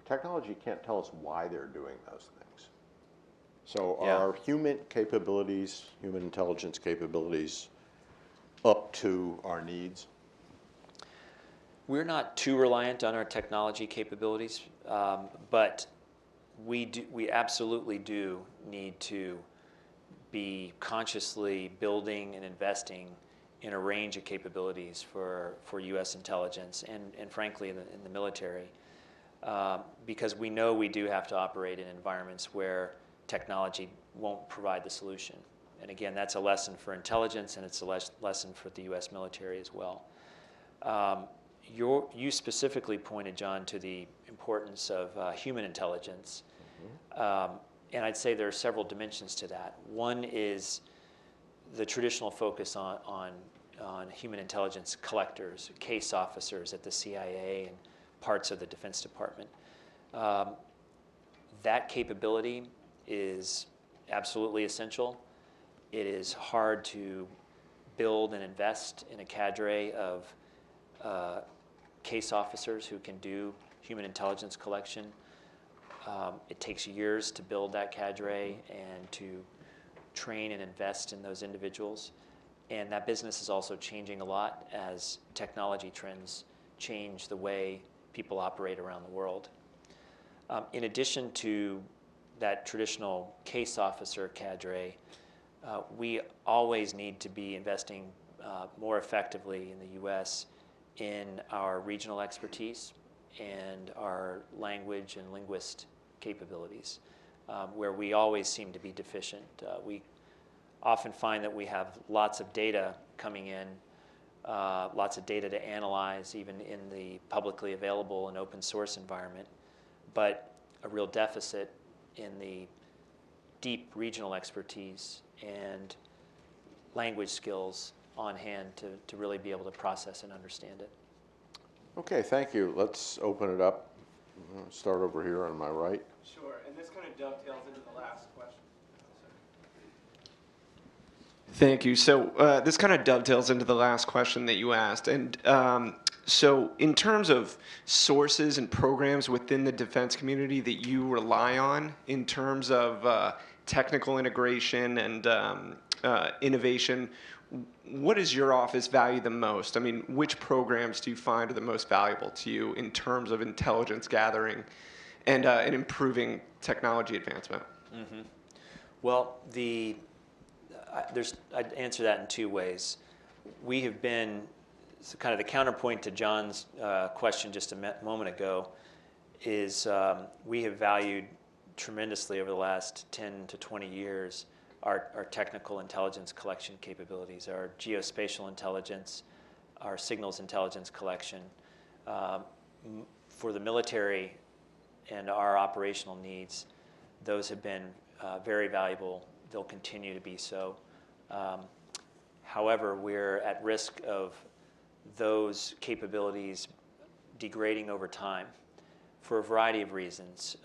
Technology can't tell us why they're doing those things. So are human capabilities, human intelligence capabilities, up to our needs? We're not too reliant on our technology capabilities, but we absolutely do need to be consciously building and investing in a range of capabilities for U.S. intelligence and frankly in the military, because we know we do have to operate in environments where technology won't provide the solution. And again, that's a lesson for intelligence, and it's a lesson for the U.S. military as well. You specifically pointed, John, to the importance of human intelligence. And I'd say there are several dimensions to that. One is the traditional focus on human intelligence collectors, case officers at the CIA and parts of the Defense Department. That capability is absolutely essential. It is hard to build and invest in a cadre of case officers who can do human intelligence collection. It takes years to build that cadre and to train and invest in those individuals. And that business is also changing a lot as technology trends change the way people operate around the world. In addition to that traditional case officer cadre, we always need to be investing more effectively in the U.S. in our regional expertise and our language and linguist capabilities, where we always seem to be deficient. We often find that we have lots of data coming in, lots of data to analyze, even in the publicly available and open source environment, but a real deficit in the deep regional expertise and language skills on hand to really be able to process and understand it. Okay, thank you. Let's open it up. Start over here on my right. Sure, and this kind of dovetails into the last question. Thank you. So this kind of dovetails into the last question that you asked. And so in terms of sources and programs within the defense community that you rely on in terms of technical integration and innovation, what does your office value the most? I mean, which programs do you find are the most valuable to you in terms of intelligence gathering and improving technology advancement? Mm-hmm. Well, I'd answer that in two ways. We have been, kind of the counterpoint to John's question just a moment ago, is we have valued tremendously over the last 10 to 20 years our technical intelligence collection capabilities, our geospatial intelligence, our signals intelligence collection. For the military and our operational needs, those have been very valuable. They'll continue to be so. However, we're at risk of those capabilities degrading over time for a variety of reasons.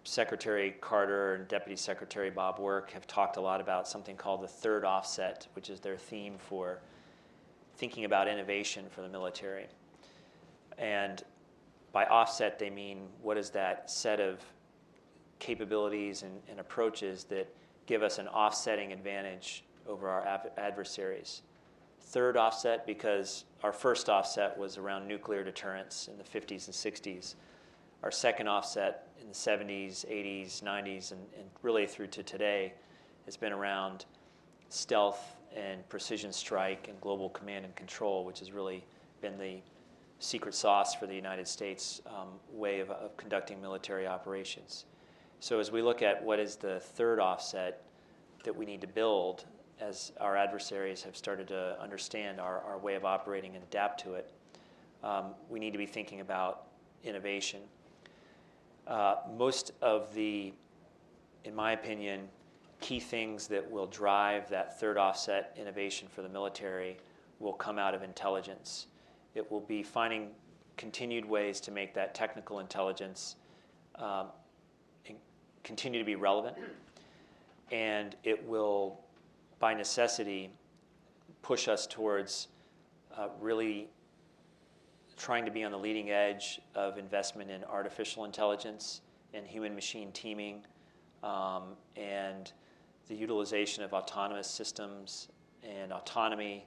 Secretary Carter and Deputy Secretary Bob Work have talked a lot about something called the third offset, which is their theme for thinking about innovation for the military. And by offset, they mean what is that set of capabilities and approaches that give us an offsetting advantage over our adversaries. Third offset, because our first offset was around nuclear deterrence in the 50s and 60s. Our second offset in the 70s, 80s, 90s, and really through to today has been around stealth and precision strike and global command and control, which has really been the secret sauce for the United States way of conducting military operations. So as we look at what is the third offset that we need to build, as our adversaries have started to understand our way of operating and adapt to it, we need to be thinking about innovation. Most of the, in my opinion, key things that will drive that third offset innovation for the military will come out of intelligence. It will be finding continued ways to make that technical intelligence continue to be relevant, and it will, by necessity, push us towards really trying to be on the leading edge of investment in artificial intelligence and human-machine teaming, and the utilization of autonomous systems and autonomy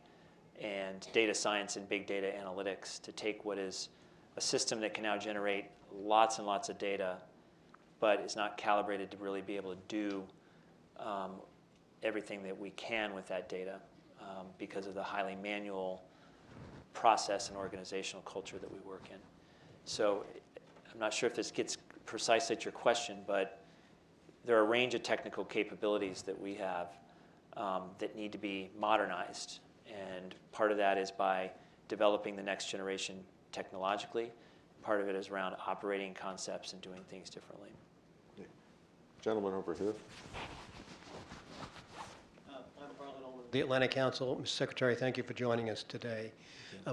and data science and big data analytics to take what is a system that can now generate lots and lots of data, but is not calibrated to really be able to do everything that we can with that data because of the highly manual process and organizational culture that we work in. So I'm not sure if this gets precise at your question, but there are a range of technical capabilities that we have that need to be modernized. And part of that is by developing the next generation technologically. Part of it is around operating concepts and doing things differently. Gentleman over here. The Atlantic Council. Mr. Secretary, thank you for joining us today.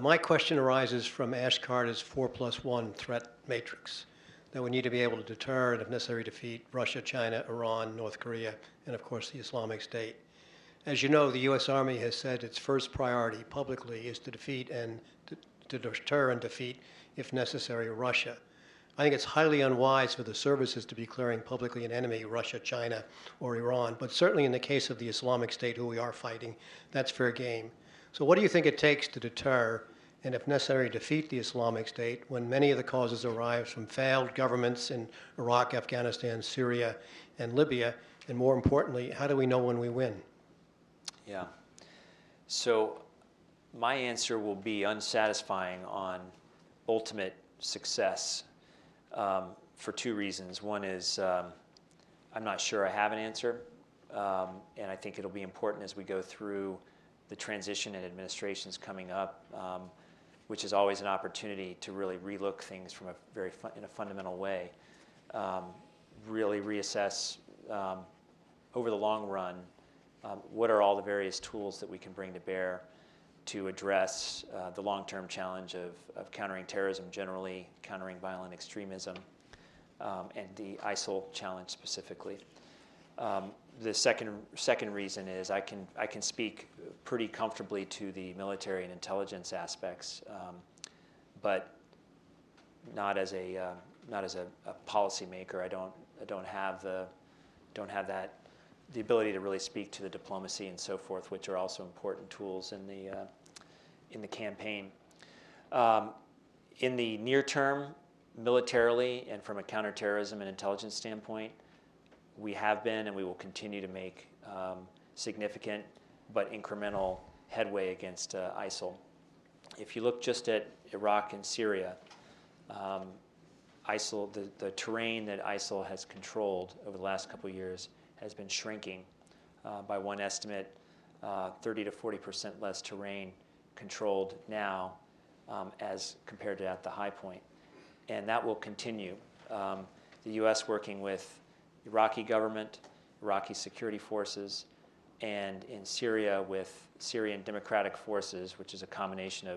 My question arises from Ash Carter's 4+1 threat matrix that we need to be able to deter and, if necessary, defeat Russia, China, Iran, North Korea, and, of course, the Islamic State. As you know, the U.S. Army has said its first priority publicly is to defeat and to deter and defeat, if necessary, Russia. I think it's highly unwise for the services to be declaring publicly an enemy, Russia, China, or Iran, but certainly in the case of the Islamic State, who we are fighting, that's fair game. So what do you think it takes to deter and, if necessary, defeat the Islamic State when many of the causes arise from failed governments in Iraq, Afghanistan, Syria, and Libya? And more importantly, how do we know when we win? Yeah. So my answer will be unsatisfying on ultimate success for two reasons. One is I'm not sure I have an answer, and I think it'll be important as we go through the transition and administrations coming up, which is always an opportunity to really relook things from in a fundamental way, really reassess over the long run what are all the various tools that we can bring to bear to address the long-term challenge of countering terrorism generally, countering violent extremism, and the ISIL challenge specifically. The second reason is I can speak pretty comfortably to the military and intelligence aspects, but not as a policymaker. I don't have the ability to really speak to the diplomacy and so forth, which are also important tools in the campaign. In the near term, militarily and from a counterterrorism and intelligence standpoint, we have been and we will continue to make significant but incremental headway against ISIL. If you look just at Iraq and Syria, ISIL, the terrain that ISIL has controlled over the last couple of years has been shrinking. By one estimate, 30 to 40% less terrain controlled now as compared to at the high point. And that will continue. The U.S. working with Iraqi government, Iraqi security forces, and in Syria with Syrian Democratic Forces, which is a combination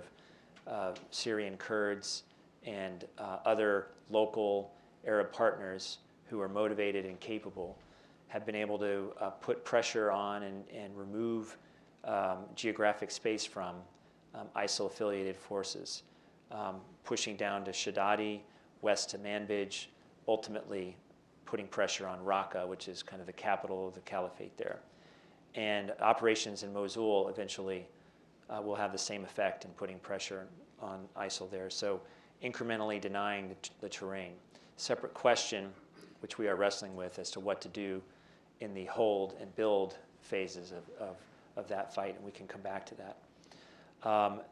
of Syrian Kurds and other local Arab partners who are motivated and capable, have been able to put pressure on and remove geographic space from ISIL-affiliated forces, pushing down to Shadadi, west to Manbij, ultimately putting pressure on Raqqa, which is kind of the capital of the caliphate there. And operations in Mosul eventually will have the same effect in putting pressure on ISIL there. So incrementally denying the terrain. Separate question, which we are wrestling with as to what to do in the hold and build phases that fight, and we can come back to that.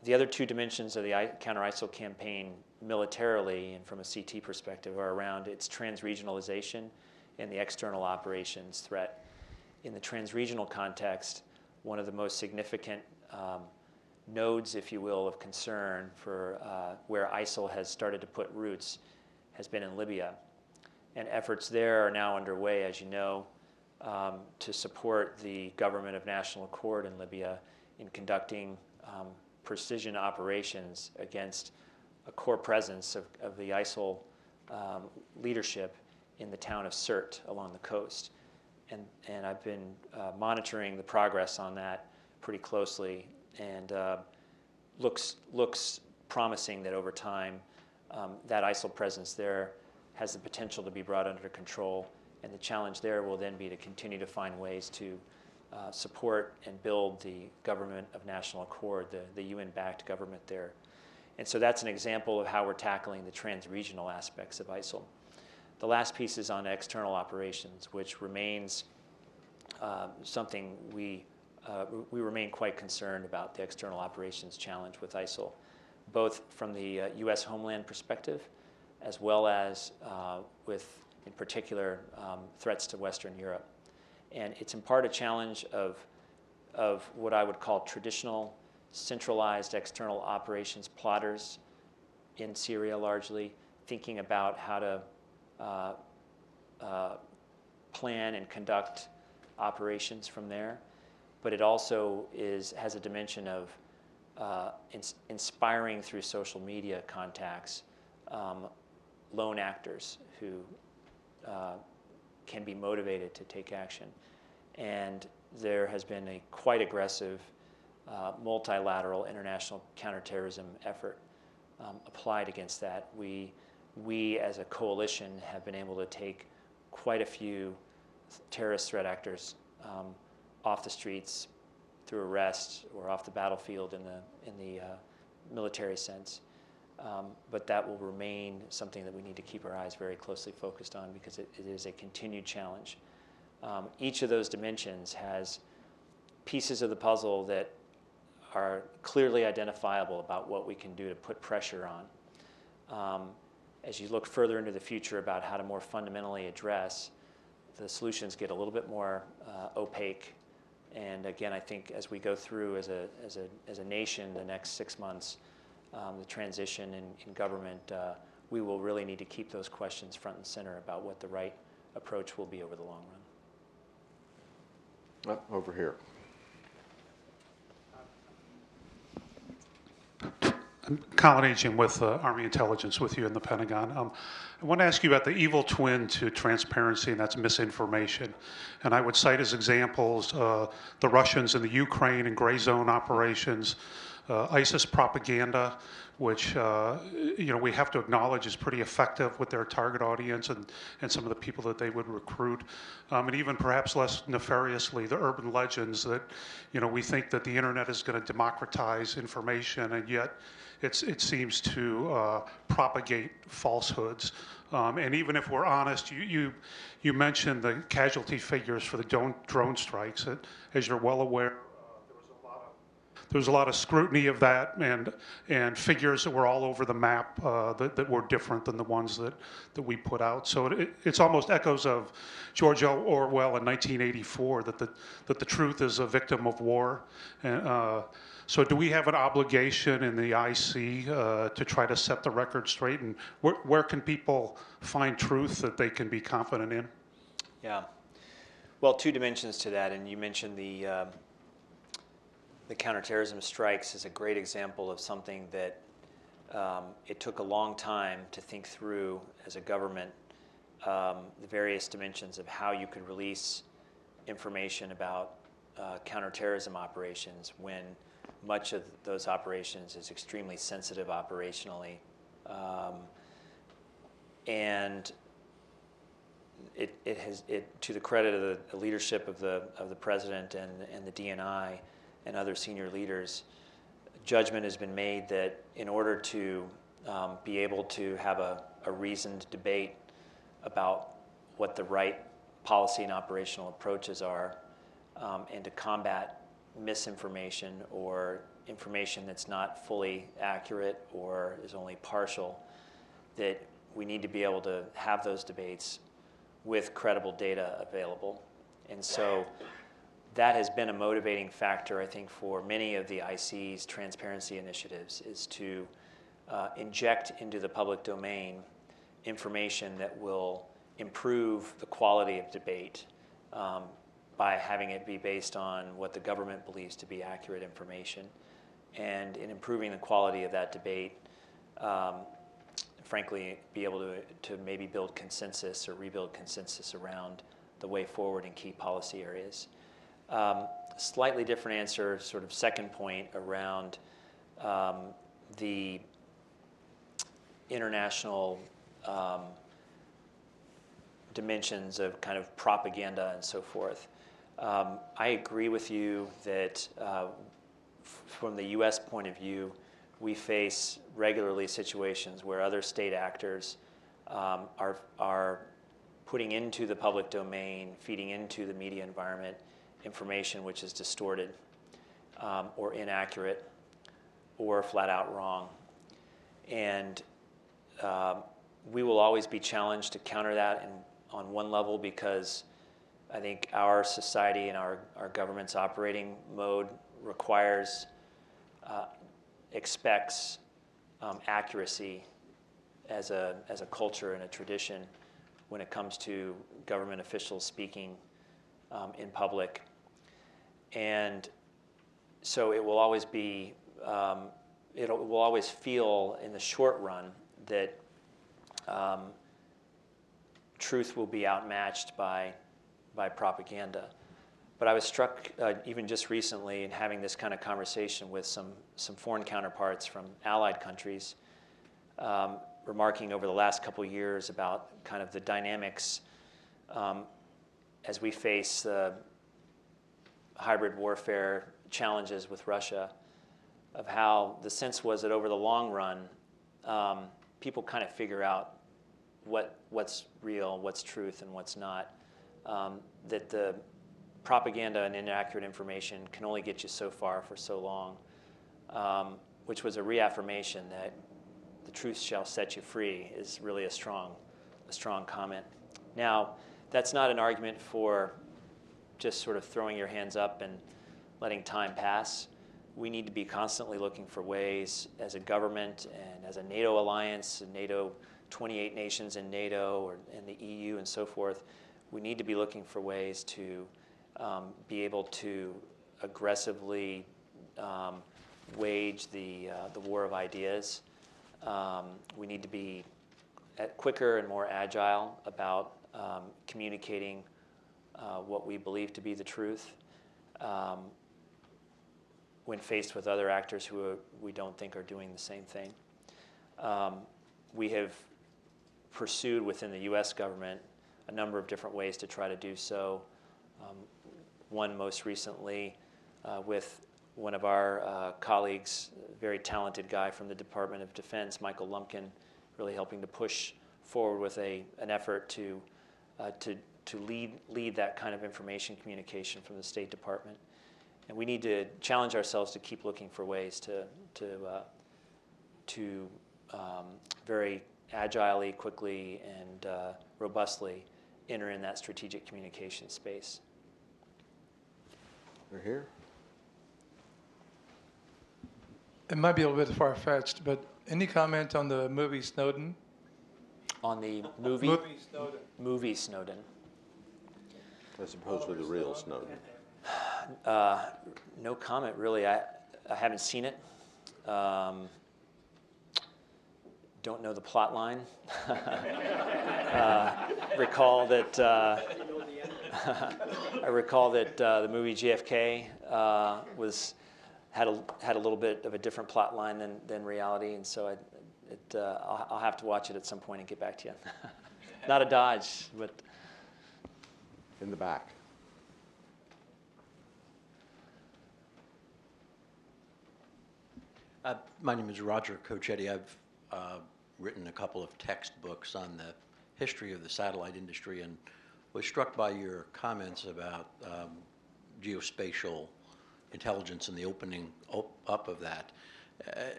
The other two dimensions of the counter-ISIL campaign militarily and from a CT perspective are around its trans-regionalization and the external operations threat. In the trans-regional context, one of the most significant nodes, if you will, of concern for where ISIL has started to put roots has been in Libya. And efforts there are now underway, as you know, to support the government of national accord in Libya in conducting precision operations against a core presence of the ISIL leadership in the town of Sirte along the coast. And I've been monitoring the progress on that pretty closely, and looks promising that over time that ISIL presence there has the potential to be brought under control. And the challenge there will then be to continue to find ways to support and build the government of national accord, the UN-backed government there. And so that's an example of how we're tackling the trans-regional aspects of ISIL. The last piece is on external operations, which remains something we remain quite concerned about, the external operations challenge with ISIL, both from the U.S. homeland perspective, as well as with, in particular, threats to Western Europe. And it's in part a challenge of what I would call traditional centralized external operations plotters in Syria largely, thinking about how to plan and conduct operations from there. But it also has a dimension of inspiring through social media contacts lone actors who can be motivated to take action. And there has been a quite aggressive multilateral international counterterrorism effort applied against that. We as a coalition have been able to take quite a few terrorist threat actors off the streets through arrest or off the battlefield in the military sense. But that will remain something that we need to keep our eyes very closely focused on, because it is a continued challenge. Each of those dimensions has pieces of the puzzle that are clearly identifiable about what we can do to put pressure on. As you look further into the future about how to more fundamentally address, the solutions get a little bit more opaque. And again, I think as we go through as a nation the next 6 months, the transition in government, we will really need to keep those questions front and center about what the right approach will be over the long run. Over here. Colin Agent with Army Intelligence with you in the Pentagon. I want to ask you about the evil twin to transparency, and that's misinformation. And I would cite as examples the Russians in the Ukraine and gray zone operations, ISIS propaganda, which we have to acknowledge is pretty effective with their target audience and some of the people that they would recruit, and even perhaps less nefariously, the urban legends that we think that the internet is going to democratize information, and yet it seems to propagate falsehoods. And even if we're honest, you mentioned the casualty figures for the drone strikes. As you're well aware, there was a lot of scrutiny of that, and figures that were all over the map that were different than the ones that we put out. So it's almost echoes of George Orwell in 1984, that the truth is a victim of war. And, so do we have an obligation in the IC to try to set the record straight? And where can people find truth that they can be confident in? Yeah. Well, two dimensions to that, and you mentioned the counterterrorism strikes is a great example of something that it took a long time to think through as a government, the various dimensions of how you could release information about counterterrorism operations when much of those operations is extremely sensitive operationally. And it has, to the credit of the leadership of the president and the DNI and other senior leaders, judgment has been made that in order to be able to have a reasoned debate about what the right policy and operational approaches are, and to combat misinformation or information that's not fully accurate or is only partial, that we need to be able to have those debates with credible data available. And so that has been a motivating factor, I think, for many of the IC's transparency initiatives, is to inject into the public domain information that will improve the quality of debate by having it be based on what the government believes to be accurate information. And in improving the quality of that debate, frankly, be able to maybe build consensus or rebuild consensus around the way forward in key policy areas. Slightly different answer, sort of second point around the international dimensions of kind of propaganda and so forth. I agree with you that from the U.S. point of view, we face regularly situations where other state actors are putting into the public domain, feeding into the media environment, information which is distorted or inaccurate or flat out wrong. And we will always be challenged to counter that on one level, because I think our society and our government's operating mode requires, expects accuracy as a culture and a tradition when it comes to government officials speaking in public. And so it will always be, it will always feel in the short run that truth will be outmatched by propaganda. But I was struck even just recently in having this kind of conversation with some foreign counterparts from allied countries, remarking over the last couple of years about kind of the dynamics as we face the hybrid warfare challenges with Russia, of how the sense was that over the long run, people kind of figure out what's real, what's truth, and what's not. That the propaganda and inaccurate information can only get you so far for so long, which was a reaffirmation that the truth shall set you free is really a strong comment. Now, that's not an argument for just sort of throwing your hands up and letting time pass. We need to be constantly looking for ways as a government and as a NATO alliance, NATO, 28 nations in NATO or in the EU and so forth. We need to be looking for ways to be able to aggressively wage the war of ideas. We need to be quicker and more agile about communicating what we believe to be the truth when faced with other actors who we don't think are doing the same thing. We have pursued within the U.S. government a number of different ways to try to do so. One most recently with one of our colleagues, a very talented guy from the Department of Defense, Michael Lumpkin, really helping to push forward with an effort to lead that kind of information communication from the State Department. And we need to challenge ourselves to keep looking for ways to very agilely, quickly, and robustly enter in that strategic communication space. We're here. It might be a little bit far-fetched, but any comment on the movie Snowden? On the movie? Movie Snowden. Movie Snowden. As opposed to the real Snowden. No comment, really. I haven't seen it. Don't know the plot line. Recall that I recall that the movie JFK had a little bit of a different plot line than reality, and so I'll have to watch it at some point and get back to you. Not a dodge, but In the back. My name is Roger Cochetti. I've written a couple of textbooks on the history of the satellite industry and was struck by your comments about geospatial intelligence and the opening up of that.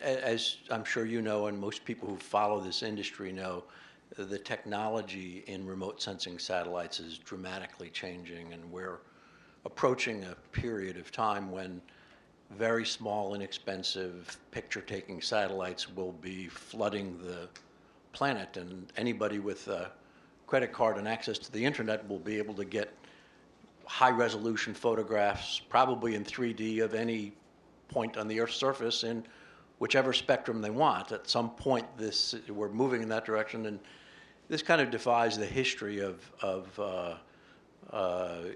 As I'm sure you know, and most people who follow this industry know, the technology in remote sensing satellites is dramatically changing, and we're approaching a period of time when very small, inexpensive picture-taking satellites will be flooding the planet, and anybody with a credit card and access to the internet will be able to get high-resolution photographs, probably in 3D, of any point on the Earth's surface in whichever spectrum they want. At some point, we're moving in that direction, and this kind of defies the history of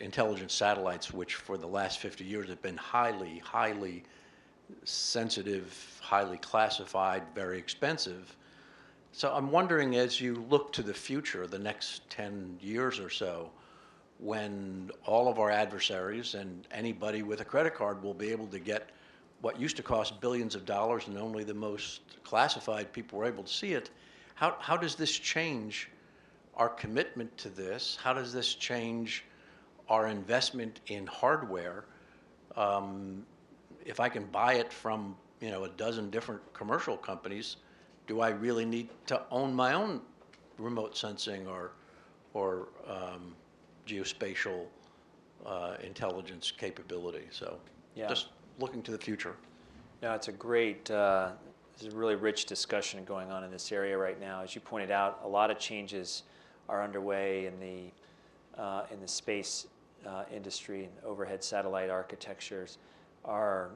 intelligence satellites, which for the last 50 years have been highly, highly sensitive, highly classified, very expensive. So I'm wondering, as you look to the future, the next 10 years or so, when all of our adversaries and anybody with a credit card will be able to get what used to cost billions of dollars and only the most classified people were able to see it, how does this change our commitment to this? How does this change our investment in hardware? If I can buy it from a dozen different commercial companies, do I really need to own my own remote sensing or geospatial intelligence capability? So Yeah. just looking to the future. No, it's a great, there's a really rich discussion going on in this area right now. As you pointed out, a lot of changes are underway in the space industry, and overhead satellite architectures are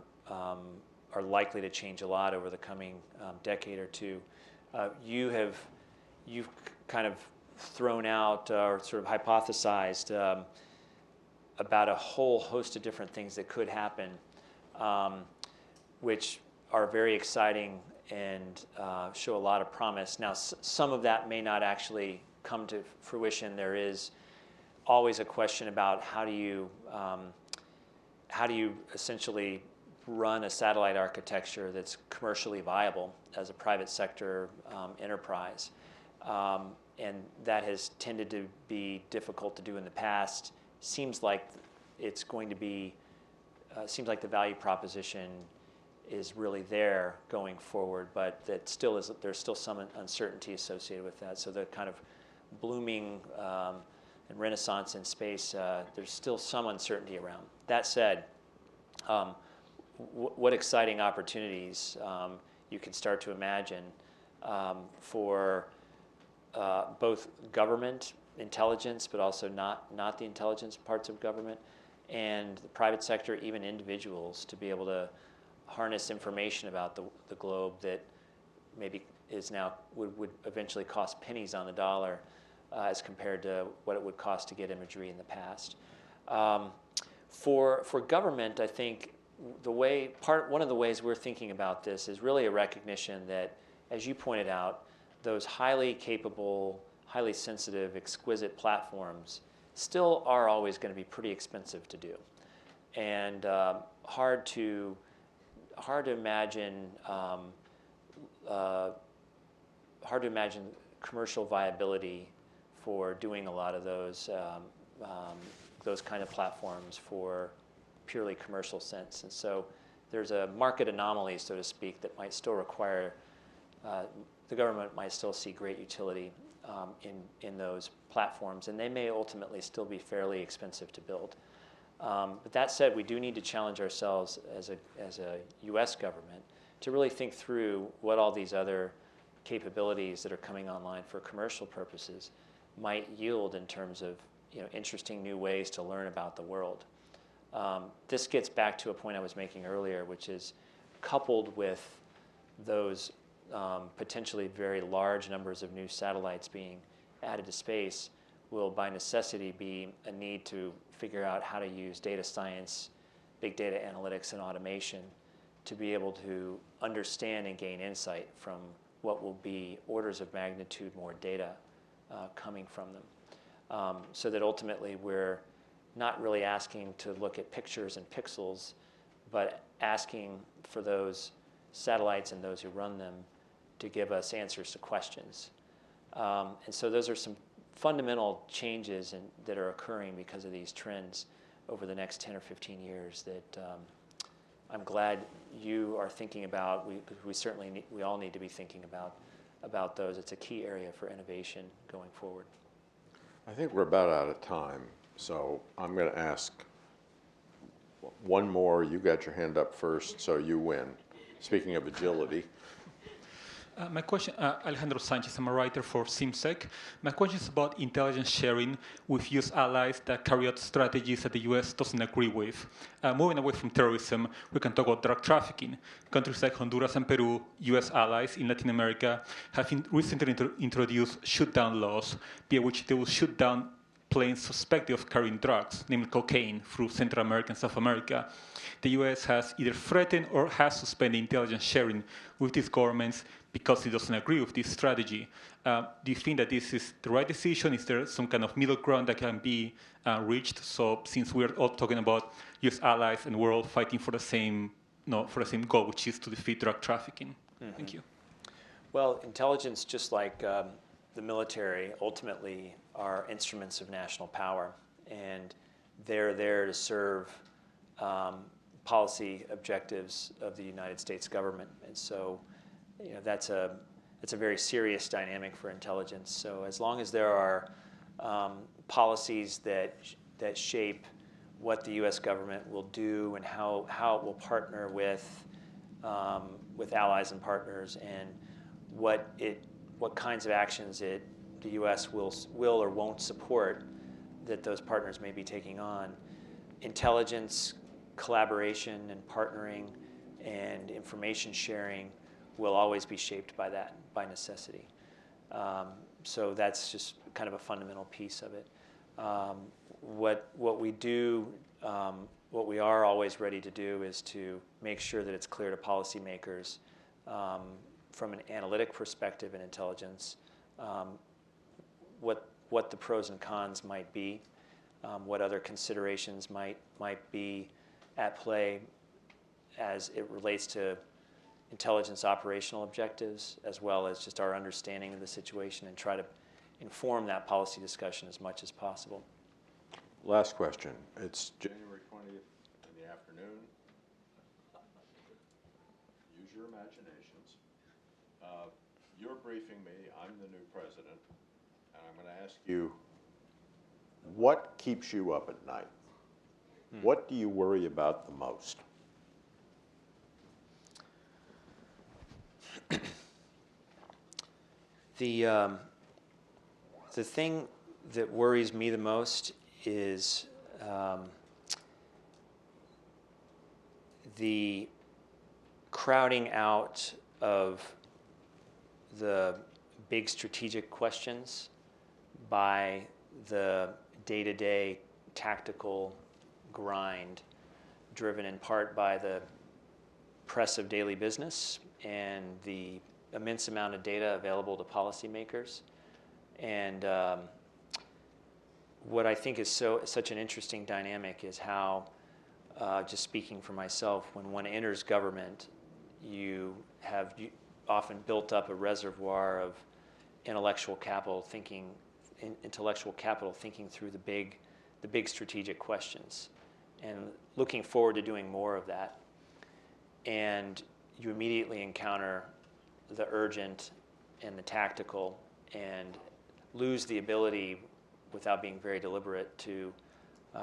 likely to change a lot over the coming decade or two. You've kind of thrown out or sort of hypothesized about a whole host of different things that could happen, which are very exciting and show a lot of promise. Now, some of that may not actually come to fruition. There is always a question about how do you essentially run a satellite architecture that's commercially viable as a private sector enterprise. And that has tended to be difficult to do in the past. Seems like it's going to be, seems like the value proposition is really there going forward, but that still is, there's still some uncertainty associated with that. So the kind of blooming and renaissance in space, there's still some uncertainty around. That said, what exciting opportunities you can start to imagine for both government intelligence, but also not the intelligence parts of government, and the private sector, even individuals, to be able to harness information about the globe that maybe is now would eventually cost pennies on the dollar as compared to what it would cost to get imagery in the past. For government, I think one of the ways we're thinking about this is really a recognition that, as you pointed out, those highly capable, highly sensitive, exquisite platforms still are always going to be pretty expensive to do, and hard to imagine commercial viability for doing a lot of those kind of platforms for purely commercial sense. And so there's a market anomaly, so to speak, that might still require the government might still see great utility in those platforms, and they may ultimately still be fairly expensive to build. But that said, we do need to challenge ourselves as a U.S. government to really think through what all these other capabilities that are coming online for commercial purposes might yield in terms of interesting new ways to learn about the world. This gets back to a point I was making earlier, which is coupled with those potentially very large numbers of new satellites being added to space will by necessity be a need to figure out how to use data science, big data analytics, and automation to be able to understand and gain insight from what will be orders of magnitude more data coming from them. So that ultimately we're not really asking to look at pictures and pixels, but asking for those satellites and those who run them to give us answers to questions. And so those are some fundamental changes that are occurring because of these trends over the next 10 or 15 years that I'm glad you are thinking about. We certainly we all need to be thinking about those. It's a key area for innovation going forward. I think we're about out of time, so I'm going to ask one more. You got your hand up first, so you win. Speaking of agility. My question, Alejandro Sanchez, I'm a writer for CIMSEC. My question is about intelligence sharing with US allies that carry out strategies that the US doesn't agree with. Moving away from terrorism, we can talk about drug trafficking. Countries like Honduras and Peru, US allies in Latin America, have recently introduced shoot-down laws, via which they will shoot down planes suspected of carrying drugs, namely cocaine, through Central America and South America. The US has either threatened or has suspended intelligence sharing with these governments because it doesn't agree with this strategy. Do you think that this is the right decision? Is there some kind of middle ground that can be reached? So since we're all talking about US allies and we're all fighting for the same, for the same goal, which is to defeat drug trafficking. Mm-hmm. Thank you. Well, intelligence, just like the military, ultimately are instruments of national power, and they're there to serve policy objectives of the United States government. And so, that's a very serious dynamic for intelligence. So as long as there are policies that shape what the U.S. government will do and how it will partner with allies and partners, and what kinds of actions the U.S. will or won't support that those partners may be taking on, intelligence, collaboration, and partnering, and information sharing will always be shaped by that, by necessity. So that's just kind of a fundamental piece of it. What we do, what we are always ready to do is to make sure that it's clear to policymakers from an analytic perspective in intelligence what the pros and cons might be, what other considerations might be at play as it relates to intelligence operational objectives, as well as just our understanding of the situation, and try to inform that policy discussion as much as possible. Last question. It's January 20th in the afternoon. Use your imaginations. You're briefing me. I'm the new president. And I'm going to ask you, what keeps you up at night? What do you worry about the most? The thing that worries me the most is the crowding out of the big strategic questions by the day-to-day tactical grind, driven in part by the press of daily business and the immense amount of data available to policymakers. And what I think is such an interesting dynamic is how, just speaking for myself, when one enters government, you have often built up a reservoir of intellectual capital thinking through the big strategic questions, and looking forward to doing more of that. And you immediately encounter the urgent and the tactical, and lose the ability, without being very deliberate, to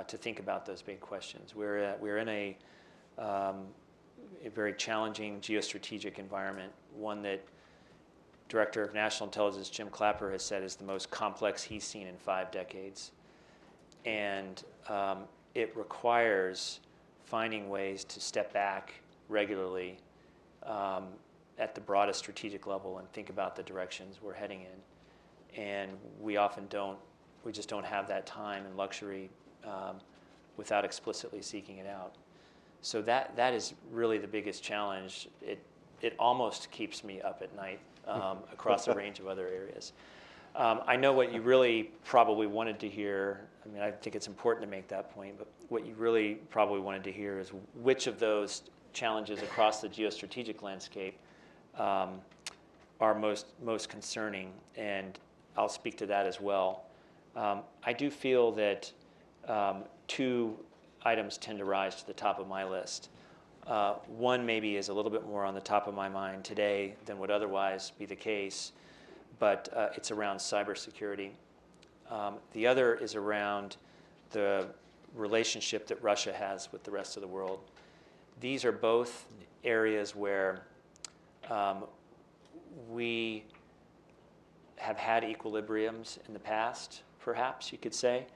think about those big questions. We're in a very challenging geostrategic environment, one that Director of National Intelligence Jim Clapper has said is the most complex he's seen in 5 decades. And it requires finding ways to step back regularly at the broadest strategic level and think about the directions we're heading in. And we often just don't have that time and luxury without explicitly seeking it out. So that is really the biggest challenge. It almost keeps me up at night across a range of other areas. I know what you really probably wanted to hear. I mean, I think it's important to make that point, but what you really probably wanted to hear is which of those challenges across the geostrategic landscape are most concerning, and I'll speak to that as well. I do feel that 2 items tend to rise to the top of my list. One maybe is a little bit more on the top of my mind today than would otherwise be the case, but it's around cybersecurity. The other is around the relationship that Russia has with the rest of the world. These are both areas where we have had equilibriums in the past, perhaps you could say,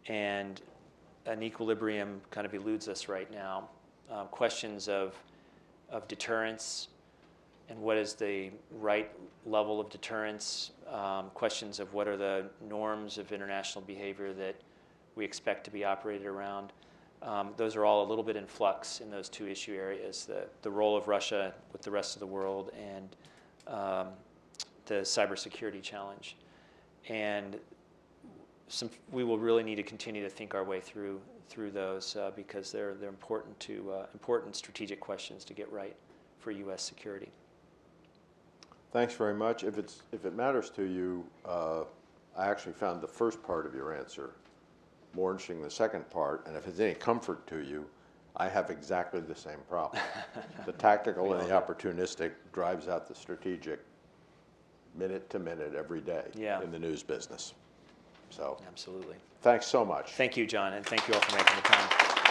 and an equilibrium kind of eludes us right now. Questions of deterrence and what is the right level of deterrence, questions of what are the norms of international behavior that we expect to be operated around. Those are all a little bit in flux in those two issue areas, the role of Russia with the rest of the world and the cybersecurity challenge. And we will really need to continue to think our way through those because they're important strategic questions to get right for U.S. security. Thanks very much. If it matters to you, I actually found the first part of your answer more interesting than the second part, and if it's any comfort to you, I have exactly the same problem. The tactical and the opportunistic drives out the strategic minute to minute every day in the news business. So absolutely. Thanks so much. Thank you, John, and thank you all for making the time.